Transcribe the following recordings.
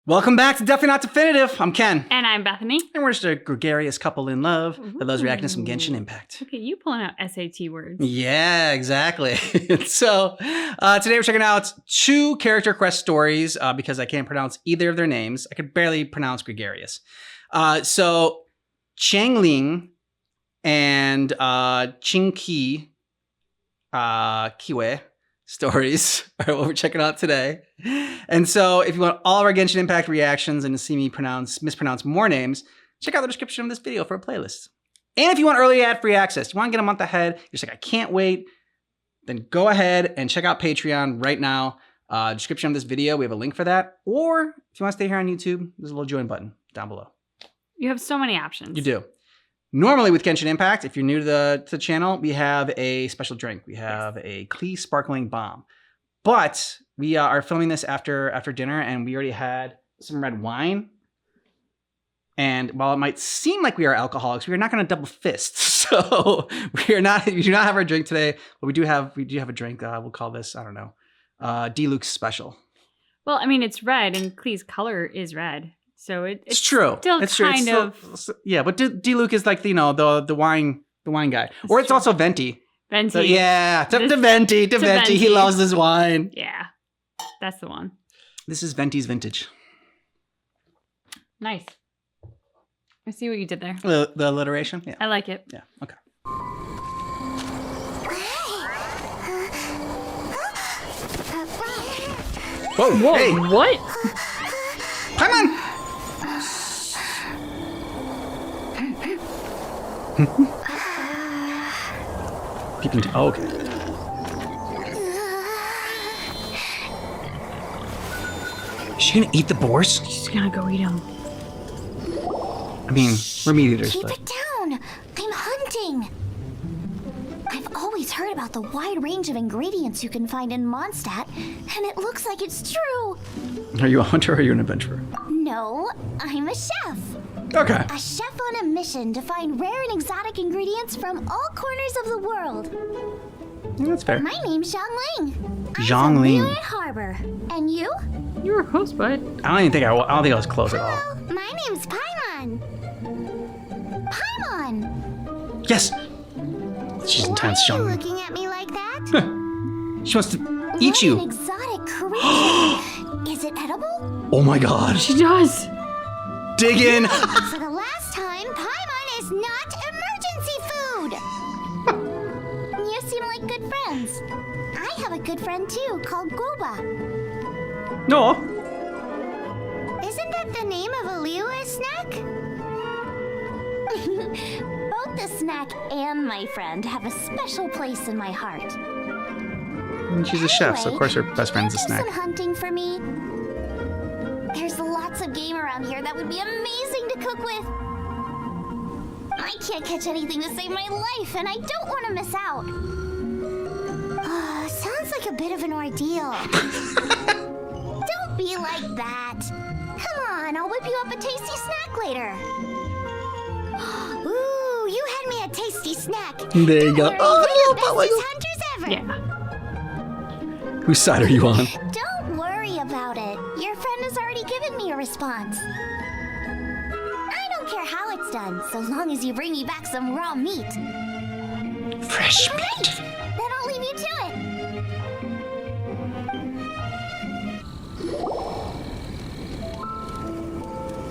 Welcome back to Definitely Not Definitive. I'm Ken. And I'm Bethany. And we're just a gregarious couple in love that loves reacting to some Genshin Impact. Look at you pulling out SAT words. Yeah, exactly. So today we're checking out two character quest stories because I can't pronounce either of their names. I could barely pronounce gregarious. So Xiangling and Xingqiu Kiwe stories are what we're checking out today. And so if you want all of our Genshin Impact reactions and to see me mispronounce more names, check out the description of this video for a playlist. And if you want early ad-free access, you want to get a month ahead, you're just like, I can't wait, then go ahead and check out Patreon right now. Description of this video, we have a link for that. Or if you want to stay here on YouTube, there's a little join button down below. You have so many options. You do. Normally with Genshin Impact, if you're new to the channel, we have a special drink. We have a Klee Sparkling Bomb. But we are filming this after dinner, and we already had some red wine. And while it might seem like we are alcoholics, we are not going to double fist. So we do not have our drink today, but we do have a drink. We'll call this, I don't know, Deluxe Special. Well, I mean, it's red, and Klee's color is red. So it's true. Still it's kind true. of Yeah, but D-Luke is like the wine guy, or it's true. also Venti. Venti. So, yeah, to Venti. He loves this wine. Yeah, that's the one. This is Venti's vintage. Nice. I see what you did there. The alliteration. Yeah, I like it. Yeah. Okay. Whoa! Whoa! Hey, What? come on! Peeping. Oh, okay. Is she gonna eat the boars? She's gonna go eat them. I mean, we're meat eaters, Keep but it down! I'm hunting! I've always heard about the wide range of ingredients you can find in Mondstadt, and it looks like it's true! Are you a hunter or are you an adventurer? No, I'm a chef! Okay. A chef on a mission to find rare and exotic ingredients from all corners of the world. That's fair. My name's Xiangling. I'm Xiangling. from Liyue Harbor. And you? You were close, bud. I don't even think I was close at all. Hello, my name's Paimon. Paimon! Yes! She's intense, Why are you Sean. looking at me like that? She wants to eat What you. an exotic creature. Is it edible? Oh my god. She does. Dig in! For the last time, Paimon is not emergency food! You seem like good friends. I have a good friend too, called Goba. No. Isn't that the name of a Liyue snack? Both the snack and my friend have a special place in my heart. And she's a chef, so of course her best friend's a do snack. some hunting for me. There's lots of game around here that would be amazing to cook with. I can't catch anything to save my life, and I don't want to miss out. Sounds like a bit of an ordeal. Don't be like that. Come on, I'll whip you up a tasty snack later. Ooh, you had me a tasty snack. There you go. We're Oh, the my bestest God. hunters ever. Yeah. Whose side are you on? Don't worry about it. Your friend has already given me a response. I don't care how it's done, so long as you bring me back some raw meat. Fresh All right, meat. then I'll leave you to it.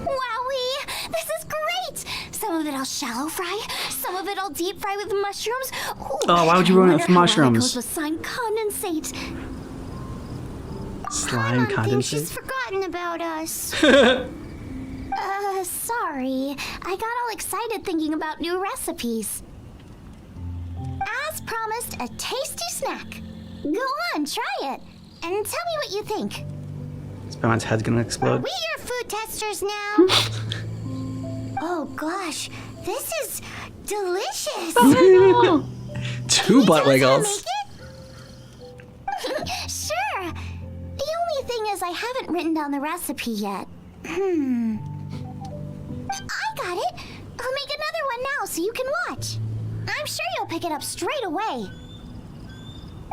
Wowee! This is great! Some of it I'll shallow fry, some of it I'll deep fry with mushrooms. Ooh, Oh, why would you ruin it with I wonder how well mushrooms? goes with slime condensate. Slime Paimon thinks she's condensate? forgotten about us. Sorry. I got all excited thinking about new recipes. As promised, a tasty snack. Go on, try it. And tell me what you think. Spawn's head's gonna Are explode. we your food testers now? Oh gosh, this is delicious. Oh, Two butt wiggles. Sure. The only thing is I haven't written down the recipe yet. I got it. I'll make another one now so you can watch. I'm sure you'll pick it up straight away.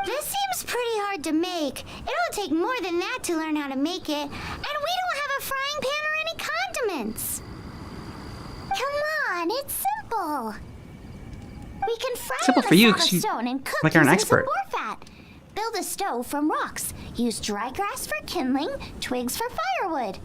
This seems pretty hard to make. It'll take more than that to learn how to make it. And we don't have a frying ingredients. Come on, it's simple. We can fry Simple on for a you, solid 'cause you- stone and cook like you're an using some expert. boar fat. Build a stove from rocks. Use dry grass for kindling, twigs for firewood.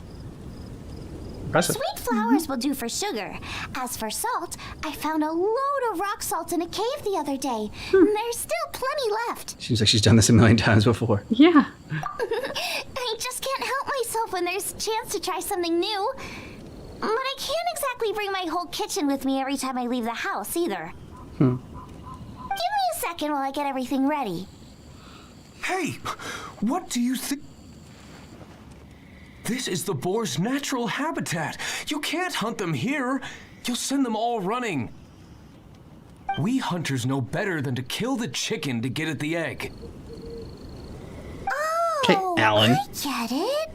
Impressive. Sweet flowers will do for sugar. As for salt, I found a load of rock salt in a cave the other day. There's still plenty left. Seems like she's done this a million times before. Yeah. I just can't help myself when there's a chance to try something new. But I can't exactly bring my whole kitchen with me every time I leave the house either. Give me a second while I get everything ready. Hey, what do you think? This is the boar's natural habitat. You can't hunt them here. You'll send them all running. We hunters know better than to kill the chicken to get at the egg. Okay, Alan. I get it.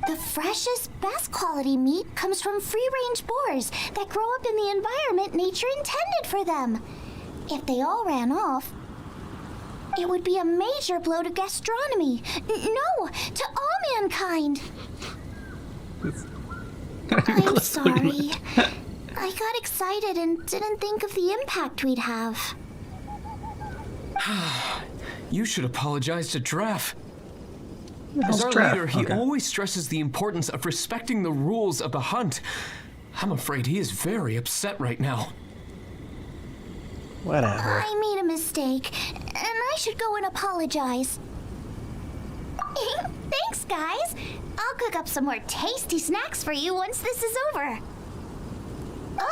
The freshest, best quality meat comes from free-range boars that grow up in the environment nature intended for them. If they all ran off, it would be a major blow to gastronomy. No, to all mankind. I'm sorry. I got excited and didn't think of the impact we'd have. You should apologize to Draff. How's As our Draff? leader, he Okay. always stresses the importance of respecting the rules of the hunt. I'm afraid he is very upset right now. Whatever. I made a mistake, and I should go and apologize. Thanks, guys. I'll cook up some more tasty snacks for you once this is over.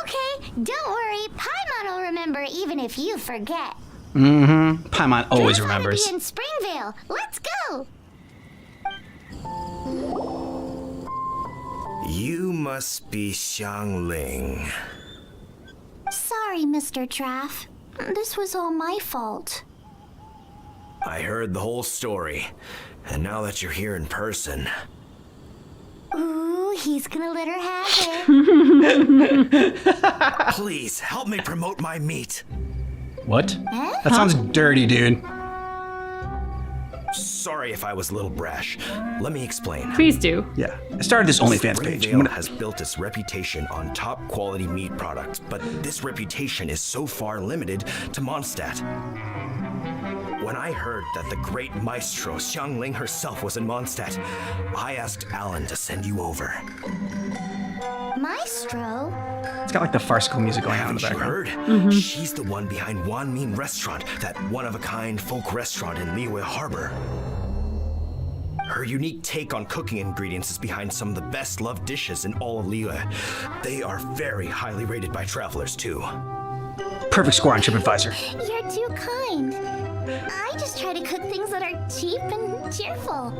Okay, don't worry. Paimon will remember even if you forget. Paimon always Draff ought to remembers. be in Springvale. Let's go. You must be Xiangling. Sorry, Mr. Draff. This was all my fault. I heard the whole story, and now that you're here in person, Ooh, he's gonna let her have it. please help me promote my meat. What? That sounds dirty, dude. Sorry if I was a little brash. Let me explain. Please do. Yeah. I started this OnlyFans page. I'm Springvale gonna- has built its reputation on top quality meat products, but this reputation is so far limited to Mondstadt. When I heard that the great maestro Xiangling herself was in Mondstadt, I asked Alan to send you over. Maestro? It's got like the farcical music going on in the Haven't you background. heard? She's the one behind Wan Min Restaurant, that one-of-a-kind folk restaurant in Liyue Harbor. Her unique take on cooking ingredients is behind some of the best-loved dishes in all of Liyue. They are very highly rated by travelers, too. Perfect score on TripAdvisor. You're too kind. I just try to cook things that are cheap and cheerful.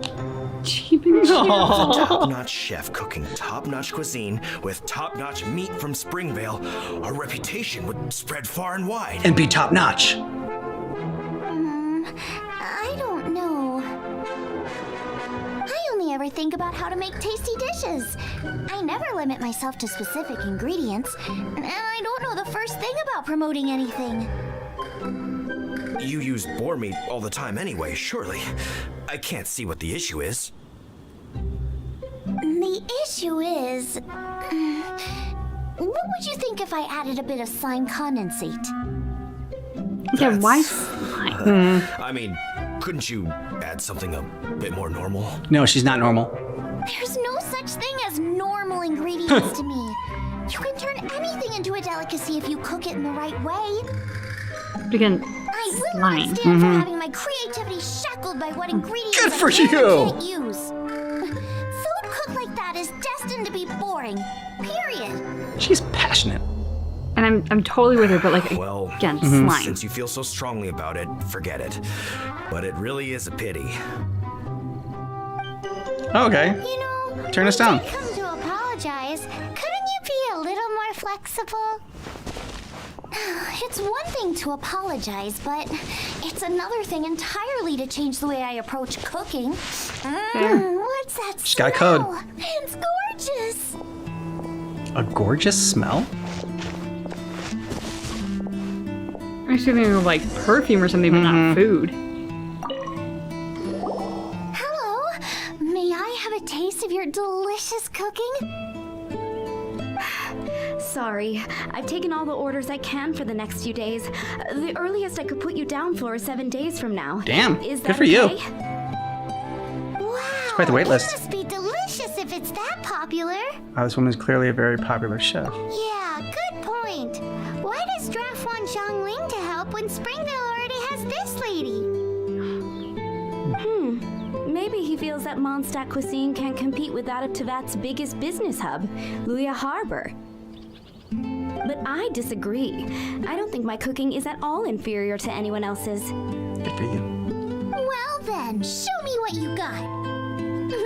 Cheap and cheap. Top-notch chef cooking top-notch cuisine with top-notch meat from Springvale, our reputation would spread far and wide. And be top notch. I don't know. I only ever think about how to make tasty dishes. I never limit myself to specific ingredients, and I don't know the first thing about promoting anything. You use boar meat all the time anyway, surely. I can't see what the issue is. The issue is... what would you think if I added a bit of slime condensate? Yeah, why That's- slime? I mean, couldn't you add something a bit more normal? No, she's not normal. There's no such thing as normal ingredients to me. You can turn anything into a delicacy if you cook it in the right way. But again, I will slime. not stand for having my creativity shackled by what ingredients Good for I can you. and can't use. Food cooked like that is destined to be boring. Period. She's passionate. And I'm totally with her, but like Well, again, slime. since you feel so strongly about it, forget it. But it really is a pity. Okay. You know, Turn us when down. I come to apologize, couldn't you be a little more flexible? It's one thing to apologize, but it's another thing entirely to change the way I approach cooking. What's that She's got a code. smell? It's gorgeous. A gorgeous smell? I was thinking of like perfume or something, but not food. Hello. May I have a taste of your delicious cooking? Sorry, I've taken all the orders I can for the next few days. The earliest I could put you down for is 7 days from now. Damn, Is good that for you. okay? Wow. quite the wait it list. must be delicious if it's that popular. This woman is clearly a very popular chef. Yeah, good point. Why does Draft want Xiangling to help when Springvale already has this lady? Maybe he feels that Mondstadt cuisine can't compete with that of Tevat's biggest business hub, Luya Harbor. But I disagree. I don't think my cooking is at all inferior to anyone else's. Good for you. Well then, show me what you got.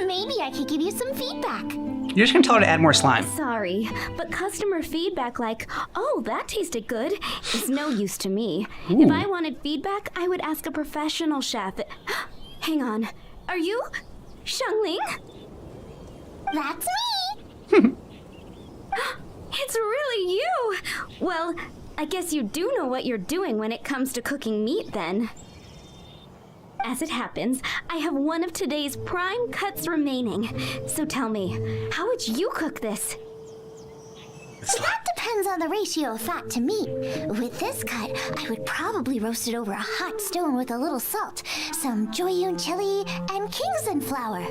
Maybe I could give you some feedback. You're just gonna tell her to add more slime. Sorry, but customer feedback like, oh, that tasted good, is no use to me. If I wanted feedback, I would ask a professional chef. Hang on. Are you Xiangling? That's me. It's really you! Well, I guess you do know what you're doing when it comes to cooking meat, then. As it happens, I have one of today's prime cuts remaining. So tell me, how would you cook this? That depends on the ratio of fat to meat. With this cut, I would probably roast it over a hot stone with a little salt, some Joyun chili, and Kingston flour.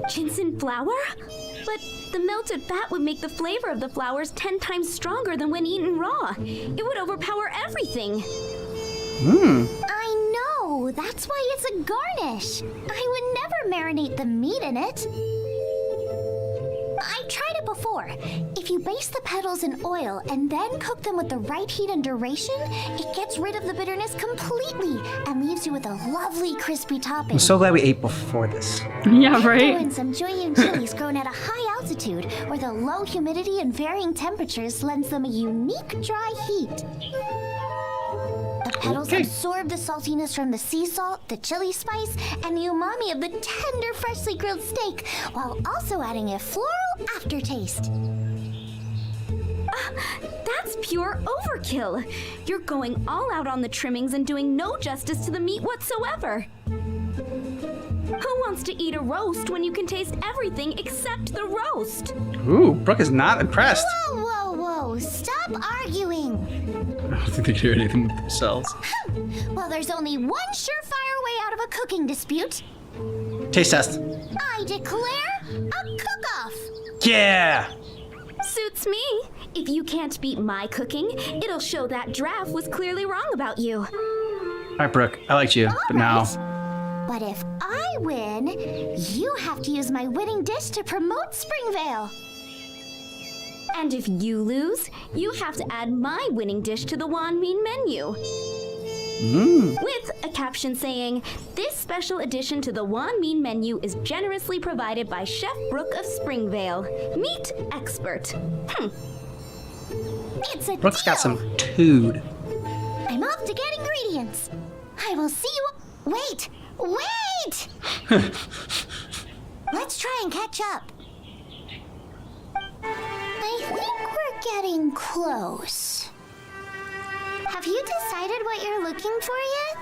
Ginseng flour? But the melted fat would make the flavor of the flowers 10 times stronger than when eaten raw. It would overpower everything. I know, that's why it's a garnish. I would never marinate the meat in it. I've tried it before. If you baste the petals in oil and then cook them with the right heat and duration, it gets rid of the bitterness completely and leaves you with a lovely crispy topping. I'm so glad we ate before this. Yeah, Throw right? in some Joyun chilies grown at a high altitude where the low humidity and varying temperatures lends them a unique dry heat. The petals absorb the saltiness from the sea salt, the chili spice, and the umami of the tender, freshly grilled steak, while also adding a floral aftertaste. That's pure overkill. You're going all out on the trimmings and doing no justice to the meat whatsoever. Who wants to eat a roast when you can taste everything except the roast? Ooh, Brooke is not impressed. Whoa, whoa, whoa! Stop arguing! I don't think they can do anything with themselves. Well, there's only one surefire way out of a cooking dispute. Taste test. I declare a cook-off! Yeah! Suits me. If you can't beat my cooking, it'll show that Draft was clearly wrong about you. All right, Brooke, I liked you, but now... But if I win, you have to use my winning dish to promote Springvale. And if you lose, you have to add my winning dish to the Wanmin menu. With a caption saying, this special addition to the Wanmin menu is generously provided by Chef Brooke of Springvale, meat expert. It's a Brooke's got deal. some tood. I'm off to get ingredients. I will see you. Wait! Wait! Let's try and catch up. I think we're getting close. Have you decided what you're looking for yet?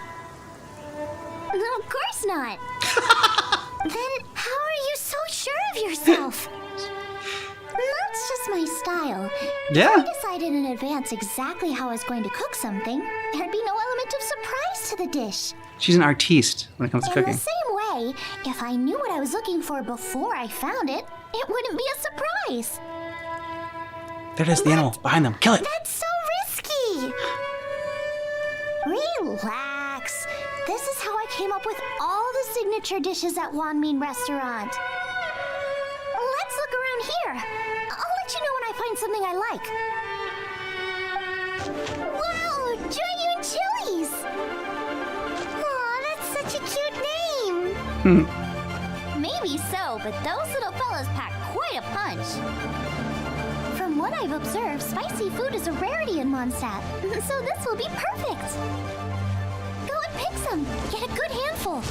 No, of course not. Then how are you so sure of yourself? That's just my style. Yeah. If I decided in advance exactly how I was going to cook something, there'd be no element of surprise to the dish. She's an artiste when it comes to In cooking. the same way, if I knew what I was looking for before I found it, it wouldn't be a surprise. There it is, the animal behind them. Kill it. That's so risky. Relax. This is how I came up with all the signature dishes at Wanmin Restaurant. Let's look around here. I'll let you know when I find something I like. Wow, Joyun chilies. Aw, that's such a cute name. Maybe so, but those little fellas pack quite a punch. From what I've observed, spicy food is a rarity in Mondstadt, so this will be perfect. Go and pick some. Get a good handful.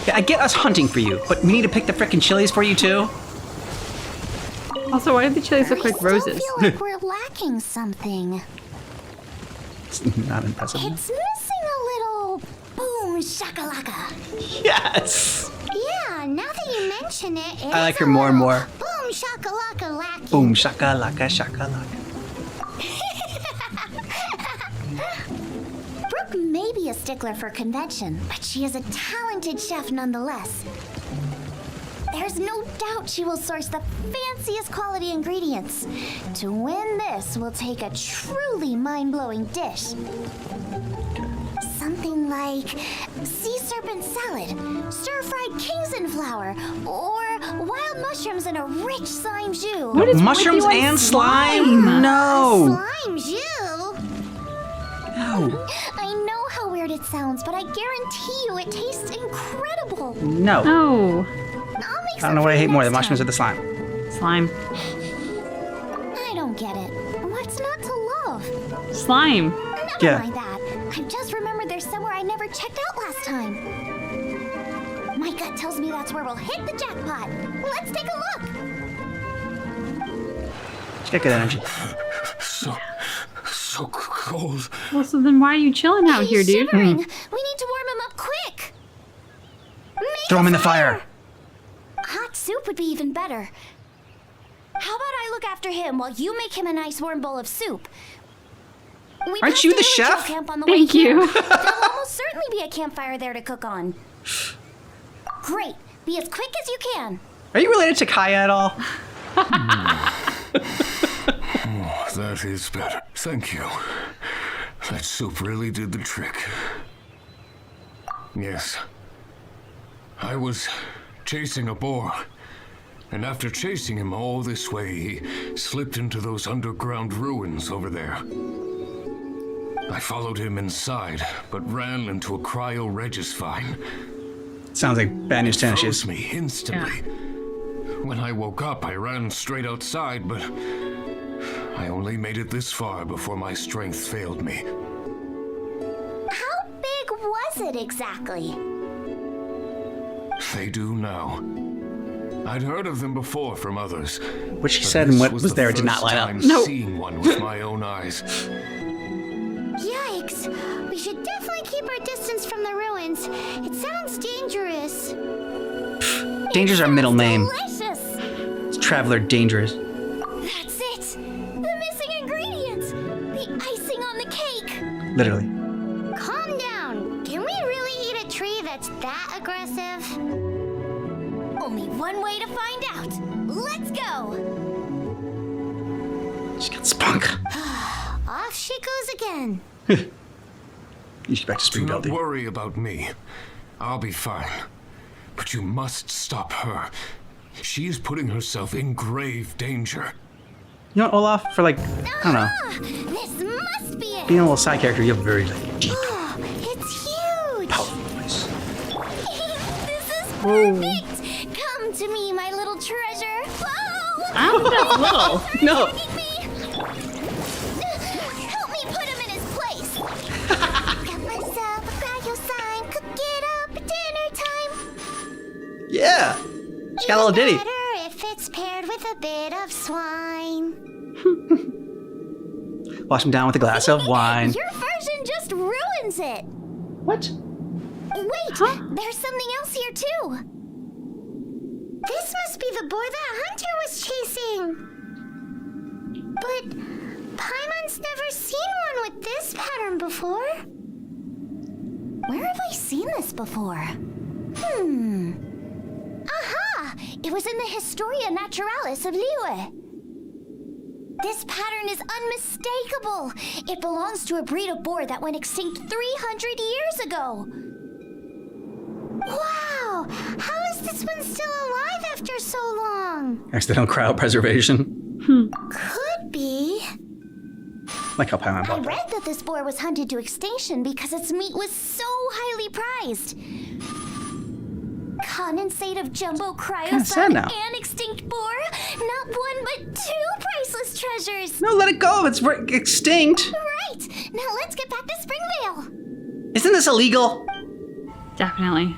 Yeah, I get us hunting for you, but we need to pick the frickin' chilies for you too. Also, why do the chilies look like I roses? still feel like we're lacking something. It's not impressive. It's missing a little boom shakalaka. Yes! Yeah, now that you mention it, I like her more and more. Boom Boom shakalaka lacky. Boom shakalaka shakalaka. Brooke may be a stickler for convention, but she is a talented chef nonetheless. There's no doubt she will source the fanciest quality ingredients. To win this will take a truly mind-blowing dish. Something like sea serpent salad, stir-fried Kingston flour, or wild mushrooms in a rich slime jus. What is Mushrooms with you and and slime? No. Slime jus? No. I know how weird it sounds, but I guarantee you it tastes incredible. No. Oh, I'll make I don't know what I hate more, the mushrooms or the... the slime. slime. I don't get it. What's not to love? Slime. Never Yeah. mind that. I just remembered there's somewhere I never checked out last time. My gut tells me that's where we'll hit the jackpot. Let's take a look. She's got good energy. So cold. Well, so then why are you chilling out here, He's dude? shivering. We need to warm him up quick. Make Throw a him in the fire. Hot soup would be even better. How about I look after him while you make him a nice warm bowl of soup? We Aren't passed you a the village trail chef? camp on the Thank way here. you. There'll almost certainly be a campfire there to cook on. Great. Be as quick as you can. Are you related to Kaya at all? That is better. Thank you. That soup really did the trick. Yes. I was chasing a boar. And after chasing him all this way, he slipped into those underground ruins over there. I followed him inside, but ran into a cryo-regis vine. Sounds like bad news tennis Froze shoes. me instantly. When I woke up, I ran straight outside, but I only made it this far before my strength failed me. How big was it exactly? They do now. I'd heard of them before from others. What she but said this and what was the there did not first line up. time Nope. seeing one with my own eyes. Yikes. We should definitely keep our distance from the ruins. It sounds dangerous. Danger's our middle name. Delicious. It's Traveler Dangerous. That's it. The missing ingredients. The icing on the cake. Literally. Calm down. Can we really eat a tree that's that aggressive? Only one way to find out. Let's go. She's got spunk. Off she goes again. You should back to Do Spring not Belty. worry about me. I'll be fine. But you must stop her. She is putting herself in grave danger. You know what, Olaf? For like, I don't know, This must be it. being a little side character, you have a very like, deep, Oh, it's huge. powerful voice. This is perfect. Come to me, my little treasure. Oh, I don't think that's little. No. me. Help me put him in his place. Got myself a cryo sign. Cook it up at dinner time. Yeah. She got a little ditty. Better if it's paired with a bit of swine. Wash him down with a glass of wine. Your version just ruins it. What? Wait, Huh? there's something else here too. This must be the boar that Hunter was chasing. But Paimon's never seen one with this pattern before. Where have I seen this before? Aha! It was in the Historia Naturalis of Liyue. This pattern is unmistakable. It belongs to a breed of boar that went extinct 300 years ago. Wow! How is this one still alive after so long? Accidental cryopreservation. Could be. Like how Paimon I bought that. read that this boar was hunted to extinction because its meat was so highly prized. Condensate of jumbo Kinda sad cryo now. and extinct boar. Not one but two priceless treasures. No, let it go. It's extinct. Right. Now let's get back to Springvale. Isn't this illegal? Definitely.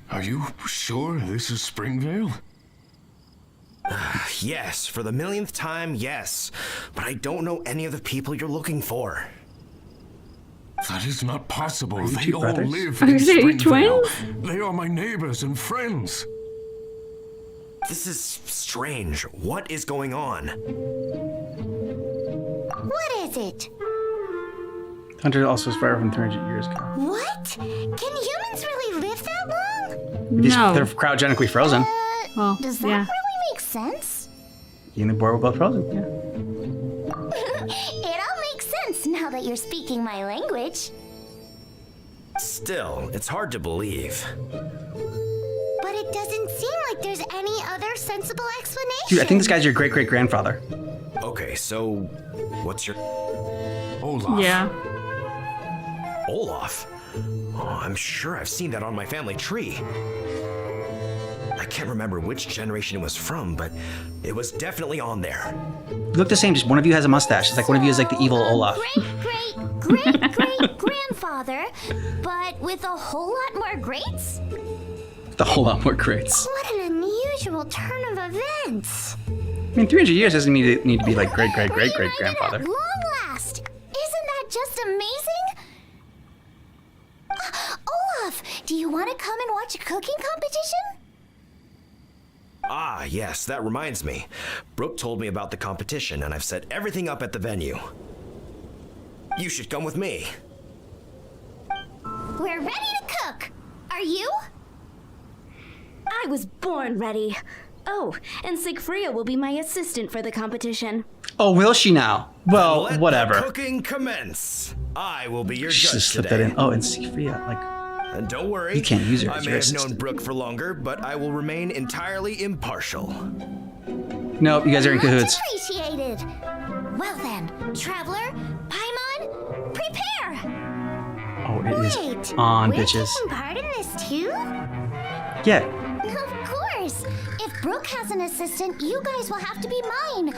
Are you sure this is Springvale? Yes, for the millionth time, yes. But I don't know any of the people you're looking for. That is not possible. you They two all brothers? live Are in they Springvale. twins? They are my neighbors and friends. This is strange. What is going on? What is it? 100 also is fire from 300 years ago. What? Can humans really live that long? They're cryogenically frozen. Well, Does that yeah. really make sense? You and the boy were both frozen. Yeah. It all makes sense now that you're speaking my language. Still, it's hard to believe. But it doesn't seem like there's any other sensible explanation. Dude, I think this guy's your great-great-grandfather. Okay, so what's your Olaf. Yeah. Olaf? Oh, I'm sure I've seen that on my family tree. I can't remember which generation it was from, but it was definitely on there. You look the same, just one of you has a mustache. It's like one of you is like the evil Olaf. Great-great-great-grandfather, but with a whole lot more greats? The whole lot more greats. What an unusual turn of events. I mean, 300 years doesn't need to be like great-great-great-great-grandfather. At long last. Isn't that just amazing? Olaf, do you want to come and watch a cooking competition? Ah, yes, that reminds me. Brooke told me about the competition, and I've set everything up at the venue. You should come with me. We're ready to cook. Are you? I was born ready. Oh, and Xingqiu will be my assistant for the competition. Oh, will she now? Well, Let whatever. the cooking commence. I will be your Just judge slip today. that in. Oh, and Siegfried, like, And don't worry, You can't use her I as may your have known assistant. Brooke for longer, but I will remain entirely impartial. nope, you guys are in Much cahoots. appreciated. Well then, Traveler, Paimon, prepare. Oh, it is Wait, on, we're bitches. taking part in this too? Yeah. Of course. If Brooke has an assistant, you guys will have to be mine.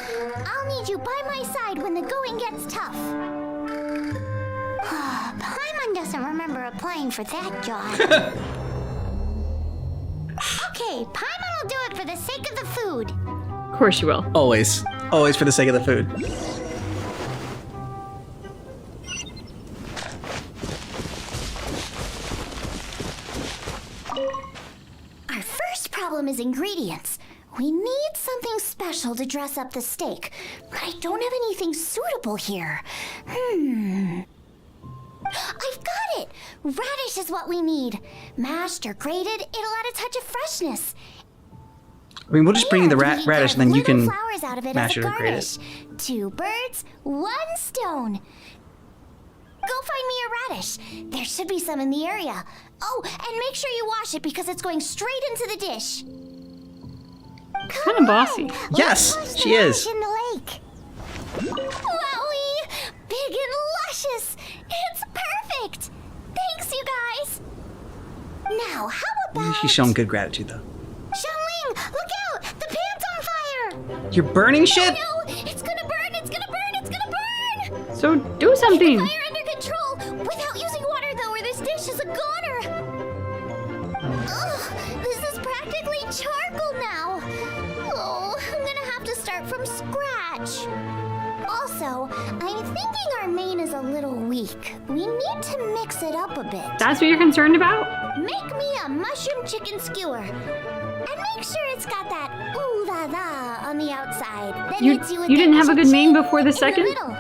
I'll need you by my side when the going gets tough. Paimon doesn't remember applying for that job. Okay, Paimon will do it for the sake of the food. Of course you will. Always. Always for the sake of the food. Our first problem is ingredients. We need something special to dress up the steak, but I don't have anything suitable here. I've got it! Radish is what we need. Mashed or grated, it'll add a touch of freshness. I mean, we'll just bring you the And we can radish and then you carve can little flowers out of it mash as it a or grate it. garnish. 2 birds, 1 stone. Go find me a radish. There should be some in the area. Oh, and make sure you wash it because it's going straight into the dish. Kind of bossy. Yes, Let's wash the she is. radish in the lake. Wowie! Big and luscious. It's perfect. Thanks, you guys. Now, how about... She's showing good gratitude, though. Xiangling, look out! The pan's on fire! You're burning shit? No, it's gonna burn! It's gonna burn! It's gonna burn! So do something. Fire under control! Without using water, though, or this dish is a goner! Ugh, this is practically charcoal now! Oh, I'm gonna have to start from scratch. Also, I'm thinking our main is a little weak. We need to mix it up a bit. That's what you're concerned about? Make me a mushroom chicken skewer. And make sure it's got that ooh la la on the outside. That You hits with didn't the have a good name cha-ching before the in second? middle.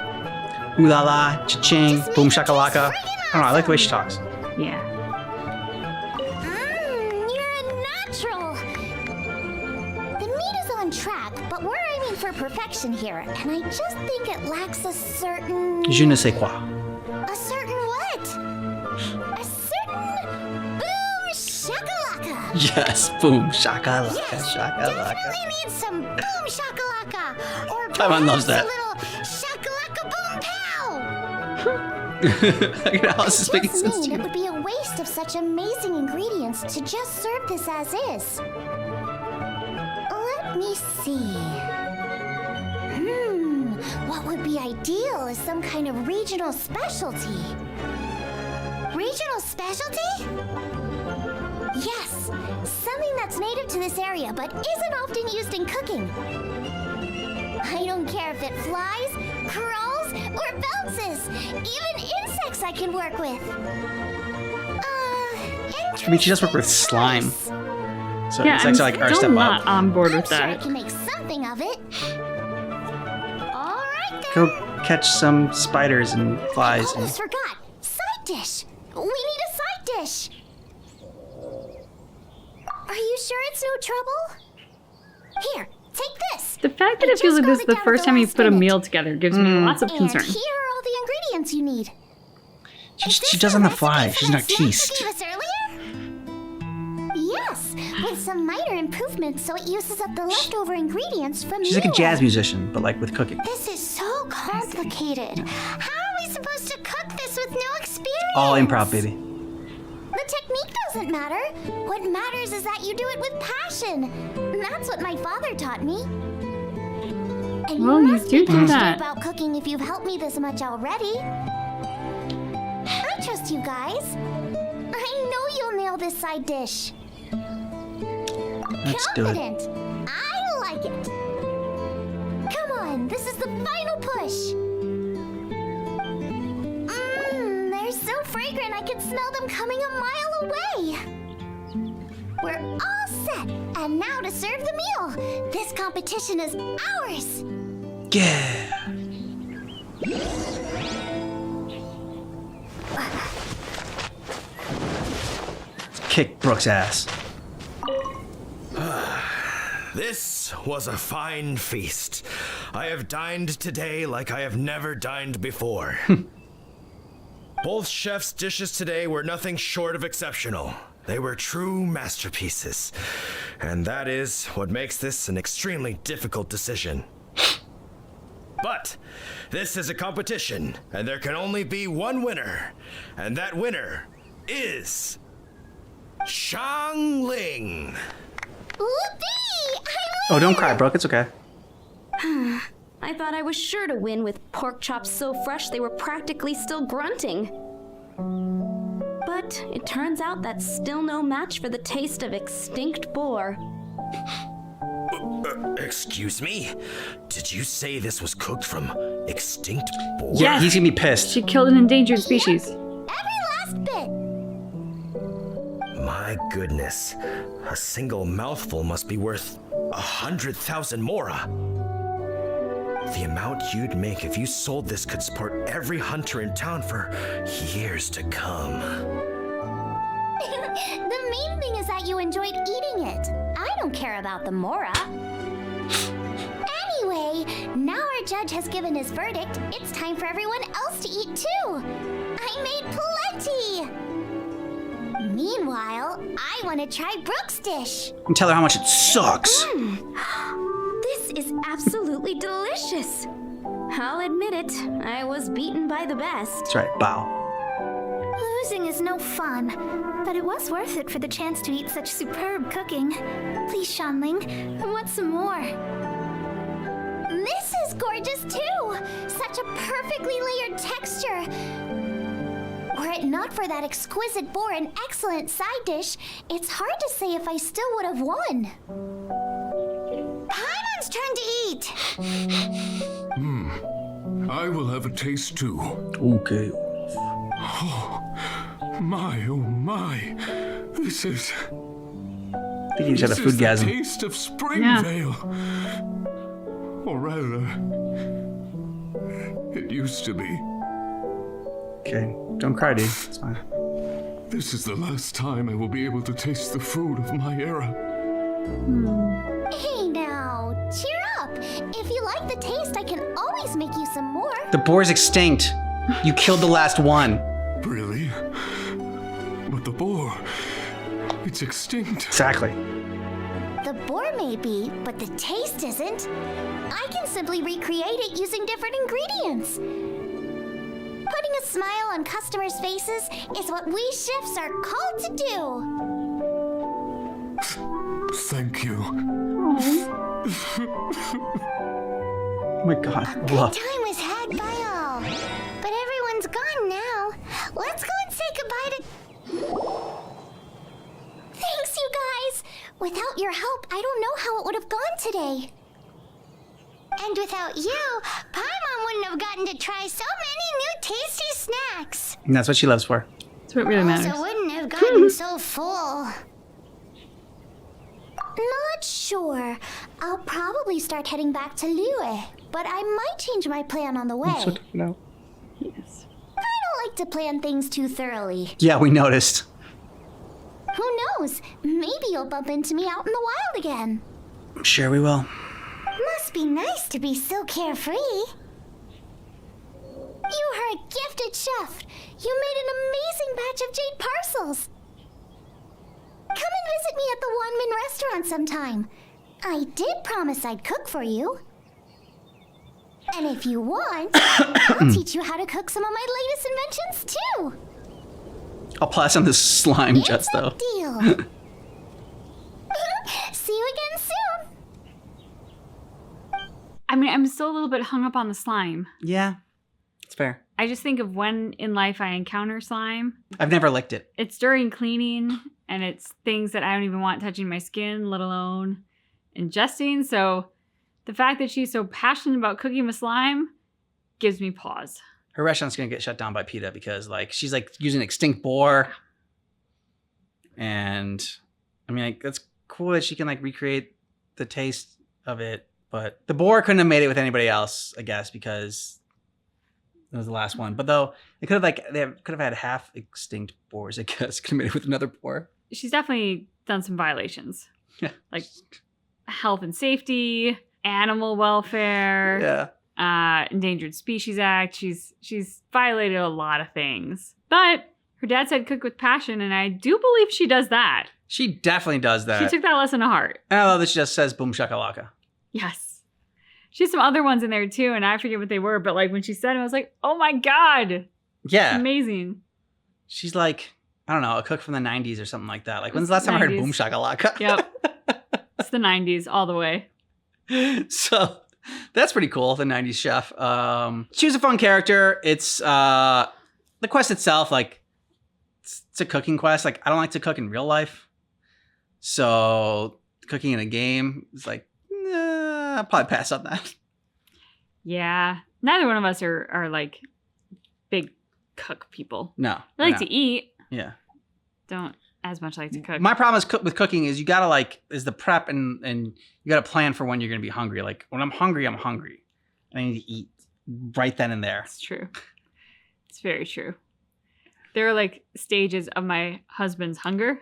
Ooh la la, cha-ching, Just boom make it shakalaka. taste I don't know, I like the way she talks. Yeah. You're a natural. The meat is on track, but we're aiming for perfection here. And I just think it lacks a certain... Je ne sais quoi. A certain what? A certain... Boom shakalaka. Yes, boom shakalaka, Yes, shakalaka. definitely need some boom shakalaka, or Paimon loves perhaps that. a little shakalaka boom Alice is pow. making Just sense to mean it you. would be a waste of such amazing ingredients to just serve this as is. Let me see. What would be ideal is some kind of regional specialty. Regional specialty? Yes, something that's native to this area but isn't often used in cooking. I don't care if it flies, crawls, or bounces. Even insects I can work with. I mean, she does work with slime. So Yeah, it's I'm actually like our still step not up. on board I'm with sure I that. can make something of it. All right then. Go catch some spiders and flies. And... Almost forgot. Side dish. We need a side dish. Are you sure it's no trouble? Here, take this. The fact that I it feels just like this got is the it down first at time you last put a minute. meal together gives me lots of And concern. here are all the ingredients you need. She does on the fly. She's an artiste. You gave us earlier? Yes, with some minor improvements so it uses up the leftover ingredients from She's like a Miwa. jazz musician, but like with cooking. This is so complicated. How are we supposed to cook this with no experience? All improv, baby. The technique doesn't matter. What matters is that you do it with passion. That's what my father taught me. And Well, you you must do be do passionate that. about cooking if you've helped me this much already. I trust you guys. I know you'll nail this side dish. Let's do it. Confident. I like it. Come on, this is the final push. They're so fragrant I can smell them coming a mile away. We're all set, and now to serve the meal. This competition is ours. Yeah. Kick Brooke's ass. This was a fine feast. I have dined today like I have never dined before. Both chefs' dishes today were nothing short of exceptional. They were true masterpieces. And that is what makes this an extremely difficult decision. But this is a competition, and there can only be one winner. And that winner is Xiangling. Whoopee! I Oh, don't cry, Brooke. It's okay. I thought I was sure to win with pork chops so fresh they were practically still grunting. But it turns out that's still no match for the taste of extinct boar. Excuse me? Did you say this was cooked from extinct boar? Yeah, Yes. he's gonna be pissed. She killed an endangered species. every last bit. My goodness. A single mouthful must be worth 100,000 mora. The amount you'd make if you sold this could support every hunter in town for years to come. The main thing is that you enjoyed eating it. I don't care about the mora. Anyway, now our judge has given his verdict. It's time for everyone else to eat too. I made plenty. Meanwhile, I want to try Brooke's dish. And tell her how much it sucks. This is absolutely delicious. I'll admit it, I was beaten by the best. That's right, bow. Losing is no fun, but it was worth it for the chance to eat such superb cooking. Please, Xiangling, I want some more. This is gorgeous too! Such a perfectly layered texture. Were it not for that exquisite boar and excellent side dish, it's hard to say if I still would have won. Paimon's turn to eat! I will have a taste too. Okay. My, oh my. This is. I think he just had a This is the foodgasm. taste of Springvale. Or rather, it used to be. Okay, don't cry, dude. It's fine. This is the last time I will be able to taste the food of my era. Hey now, cheer up! If you like the taste, I can always make you some more. The boar's extinct. You killed the last one. Really? But the boar, it's extinct. Exactly. The boar may be, but the taste isn't. I can simply recreate it using different ingredients. Putting a smile on customers' faces is what we chefs are called to do. Thank you. Oh my god. Good Love. time was had by all. But everyone's gone now. Let's go and say goodbye to... Thanks, you guys. Without your help, I don't know how it would have gone today. And without you, Paimon wouldn't have gotten to try so many new tasty snacks. And that's what she loves for. That's what really matters. Also wouldn't have gotten so full. Not sure. I'll probably start heading back to Liyue, but I might change my plan on the way. Yes. I don't like to plan things too thoroughly. Yeah, we noticed. Who knows? Maybe you'll bump into me out in the wild again. I'm sure we will. Must be nice to be so carefree. You are a gifted chef. You made an amazing batch of jade parcels. Come and visit me at the Wanmin restaurant sometime. I did promise I'd cook for you. And if you want, I'll teach you how to cook some of my latest inventions too. I'll pass on the slime jets, It's a though. deal. See you again soon. I mean, I'm still a little bit hung up on the slime. Yeah, it's fair. I just think of when in life I encounter slime. I've never licked it. It's during cleaning, and it's things that I don't even want touching my skin, let alone ingesting. So the fact that she's so passionate about cooking with slime gives me pause. Her restaurant's gonna get shut down by PETA because like she's like using extinct boar. And I mean, like, that's cool that she can like recreate the taste of it, but the boar couldn't have made it with anybody else, I guess, because it was the last one. But though they could have had half extinct boars, I guess, could have made it with another boar. She's definitely done some violations, Yeah. like health and safety, animal welfare, Endangered Species Act. She's violated a lot of things. But her dad said cook with passion, and I do believe she does that. She definitely does that. She took that lesson to heart. And I love that she just says boom shakalaka. Yes. She has some other ones in there too, and I forget what they were, but like when she said it, I was like, oh my God. Yeah. Amazing. She's like, I don't know, a cook from the 90s or something like that. Like, when's the last time I heard 90s. boom shakalaka? Yep. It's the 90s all the way. So that's pretty cool, the 90s chef. She was a fun character. It's the quest itself, like, it's a cooking quest. Like, I don't like to cook in real life. So cooking in a game is like, nah, I'll probably pass on that. Yeah. Neither one of us are like big cook people. No. We like no. to eat. Yeah. Don't as much like to cook. My problem is with cooking is you gotta like, is the prep and you gotta plan for when you're gonna be hungry. Like, when I'm hungry, I'm hungry. I need to eat right then and there. It's true. It's very true. There are like stages of my husband's hunger.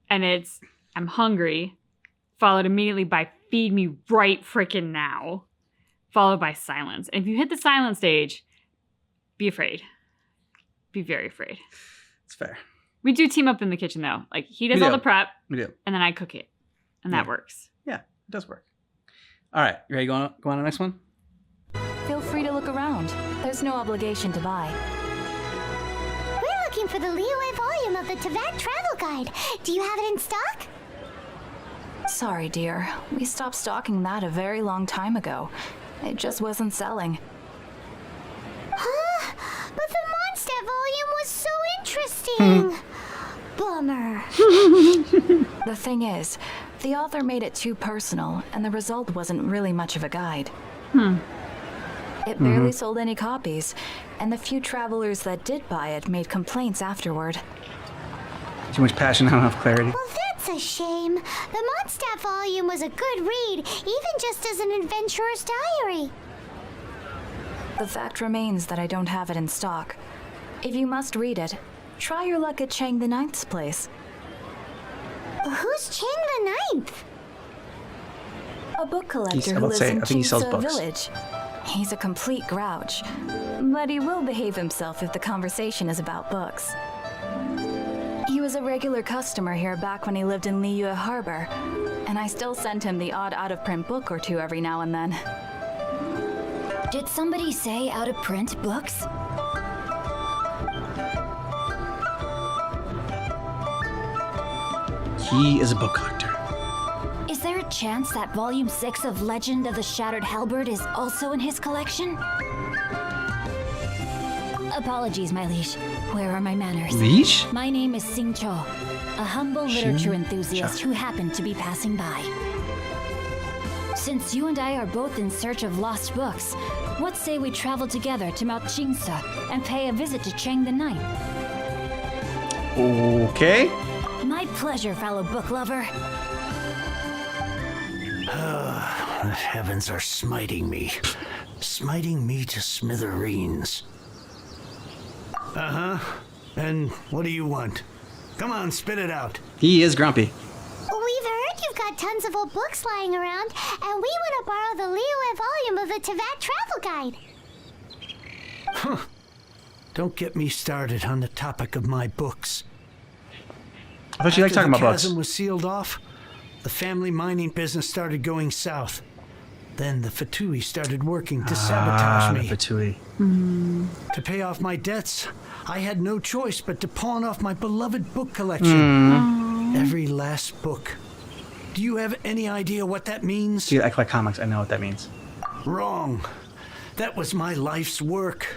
And it's, I'm hungry, followed immediately by feed me right frickin' now, followed by silence. And if you hit the silent stage, be afraid. Be very afraid. It's fair. We do team up in the kitchen though. Like he does We all do. the prep We do. and then I cook it. And that works. Yeah, it does work. All right, you ready to go on to the next one? Feel free to look around. There's no obligation to buy. We're looking for the Liyue volume of the Tibet Travel Guide. Do you have it in stock? Sorry, dear. We stopped stocking that a very long time ago. It just wasn't selling. Huh? But the Mondstadt volume was so interesting. Bummer. The thing is, the author made it too personal, and the result wasn't really much of a guide. It barely sold any copies, and the few travelers that did buy it made complaints afterward. Too much passion, not enough clarity. Well, that's a shame. The Mondstadt volume was a good read, even just as an adventurer's diary. The fact remains that I don't have it in stock. If you must read it, try your luck at Chang the Ninth's place. Who's Chang the Ninth? A book He's collector who about to lives say, in I think he sells Qingce books. Village. He's a complete grouch, but he will behave himself if the conversation is about books. He was a regular customer here back when he lived in Liyue Harbor, and I still send him the odd out-of-print book or two every now and then. Did somebody say out-of-print books? He is a book collector. Is there a chance that Volume 6 of Legend of the Shattered Halberd is also in his collection? Apologies, my liege. Where are my manners? Leash? My name is Xingqiu, a humble literature enthusiast who happened to be passing by. Since you and I are both in search of lost books, what say we travel together to Mount Qingce and pay a visit to Chang the Ninth? Okay. My pleasure, fellow book lover. The heavens are smiting me to smithereens. Uh-huh. And what do you want? Come on, spit it out. He is grumpy. We've heard you've got tons of old books lying around, and we want to borrow the Liyue volume of the Teyvat travel guide. Huh. Don't get me started on the topic of my books. I thought you liked talking about After the books. chasm was sealed off, the family mining business started going south. Then the Fatui started working to sabotage me. The Fatui. To pay off my debts, I had no choice but to pawn off my beloved book collection. Every last book. Do you have any idea what that means? See, I collect comics. I know what that means. Wrong. That was my life's work.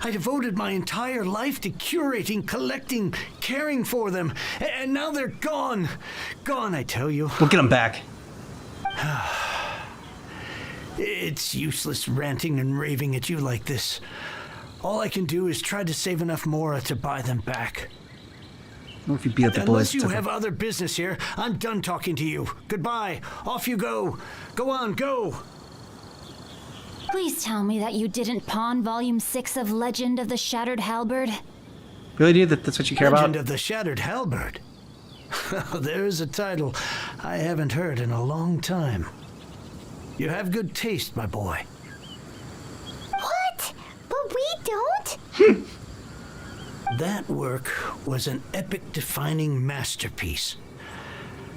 I devoted my entire life to curating, collecting, caring for them. And now they're gone. Gone, I tell you. We'll get them back. It's useless ranting and raving at you like this. All I can do is try to save enough Mora to buy them back. What if you beat up the Unless boys? you have other business here, I'm done talking to you. Goodbye. Off you go. Go on, go. Please tell me that you didn't pawn Volume 6 of Legend of the Shattered Halberd. Really, dude? That's what you care Legend about? of the Shattered Halberd. There's a title I haven't heard in a long time. You have good taste, my boy. What? But we don't? That work was an epic-defining masterpiece.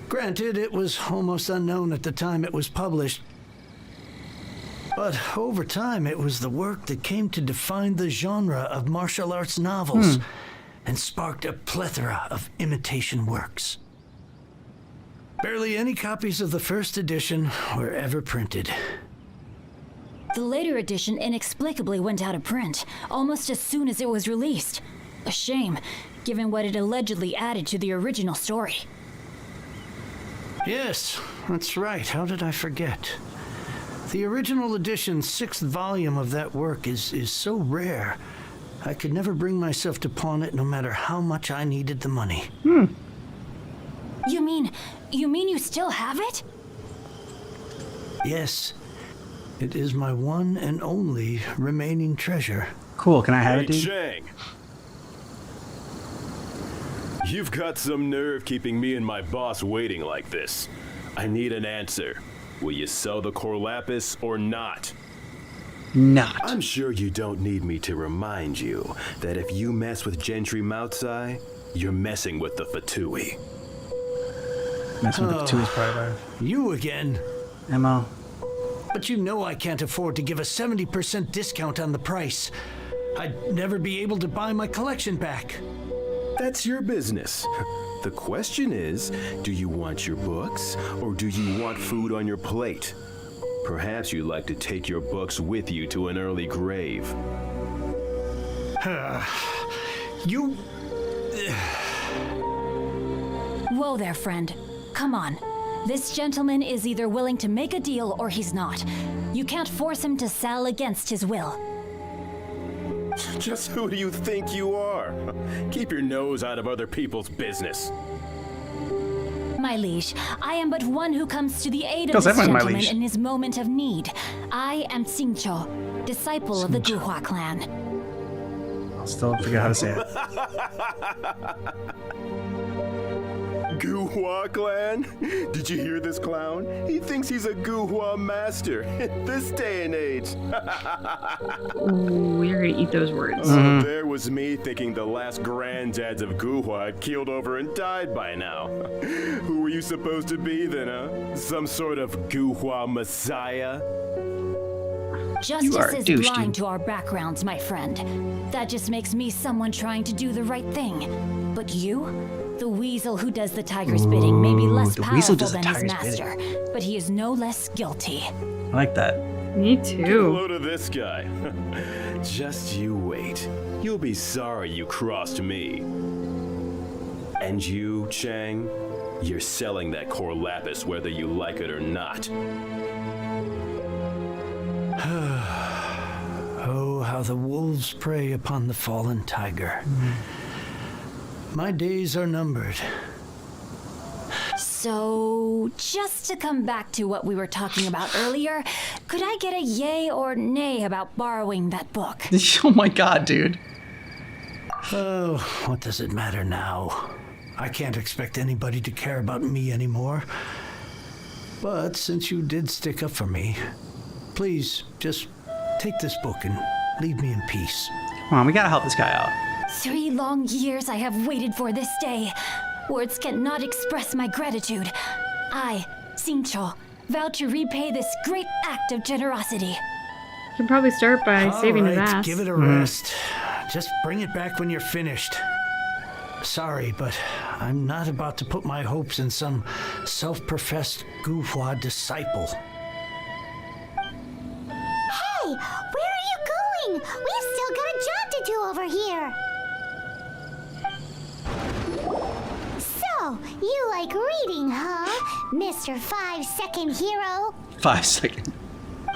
Granted, it was almost unknown at the time it was published. But over time, it was the work that came to define the genre of martial arts novels and sparked a plethora of imitation works. Barely any copies of the first edition were ever printed. The later edition inexplicably went out of print, almost as soon as it was released. A shame, given what it allegedly added to the original story. Yes, that's right. How did I forget? The original edition's 6th volume of that work is so rare, I could never bring myself to pawn it no matter how much I needed the money. You mean you still have it? Yes, it is my one and only remaining treasure. Cool. Can I have it, Hey, dude? Chang. You've got some nerve keeping me and my boss waiting like this. I need an answer. Will you sell the core lapis or not? Not. I'm sure you don't need me to remind you that if you mess with Gentry Moutsai, you're messing with the Fatui. Messing with the Fatui is part of You again? our MO. But you know I can't afford to give a 70% discount on the price. I'd never be able to buy my collection back. That's your business. The question is, do you want your books or do you want food on your plate? Perhaps you'd like to take your books with you to an early grave. You... Whoa there, friend. Come on. This gentleman is either willing to make a deal or he's not. You can't force him to sell against his will. Just who do you think you are? Keep your nose out of other people's business. My liege, I am but one who comes to the aid of Because this everyone's my gentleman liege. in his moment of need. I am Xingqiu, disciple of the Guhua clan. I'll still figure out how to say it. Guhua clan? Did you hear this clown? He thinks he's a Guhua master in this day and age. We're gonna eat those words. Oh, there was me thinking the last granddads of Guhua had keeled over and died by now. Who were you supposed to be then, huh? Some sort of Guhua messiah? Justice are a is douche, blind dude. to our backgrounds, my friend. That just makes me someone trying to do the right thing. But you? The weasel who does the tiger's bidding may be less the weasel powerful does the than his tiger's master, but he is no less guilty. I like that. Me Get a too. load of this guy. Just you wait. You'll be sorry you crossed me. And you, Chang, you're selling that core lapis whether you like it or not. Oh, how the wolves prey upon the fallen tiger. My days are numbered. So, just to come back to what we were talking about earlier, could I get a yay or nay about borrowing that book? Oh my god, dude. Oh, what does it matter now? I can't expect anybody to care about me anymore. But since you did stick up for me, please just take this book and leave me in peace. Come on, we gotta help this guy out. 3 long years I have waited for this day. Words cannot express my gratitude. I, Xingqiu, vow to repay this great act of generosity. You can probably start by saving his ass. Give it a rest. Just bring it back when you're finished. Sorry, but I'm not about to put my hopes in some self-professed Guhua disciple. Hey, where are you going? We've still got a job to do over here. So, you like reading, huh? Mr. 5-second hero? 5 seconds.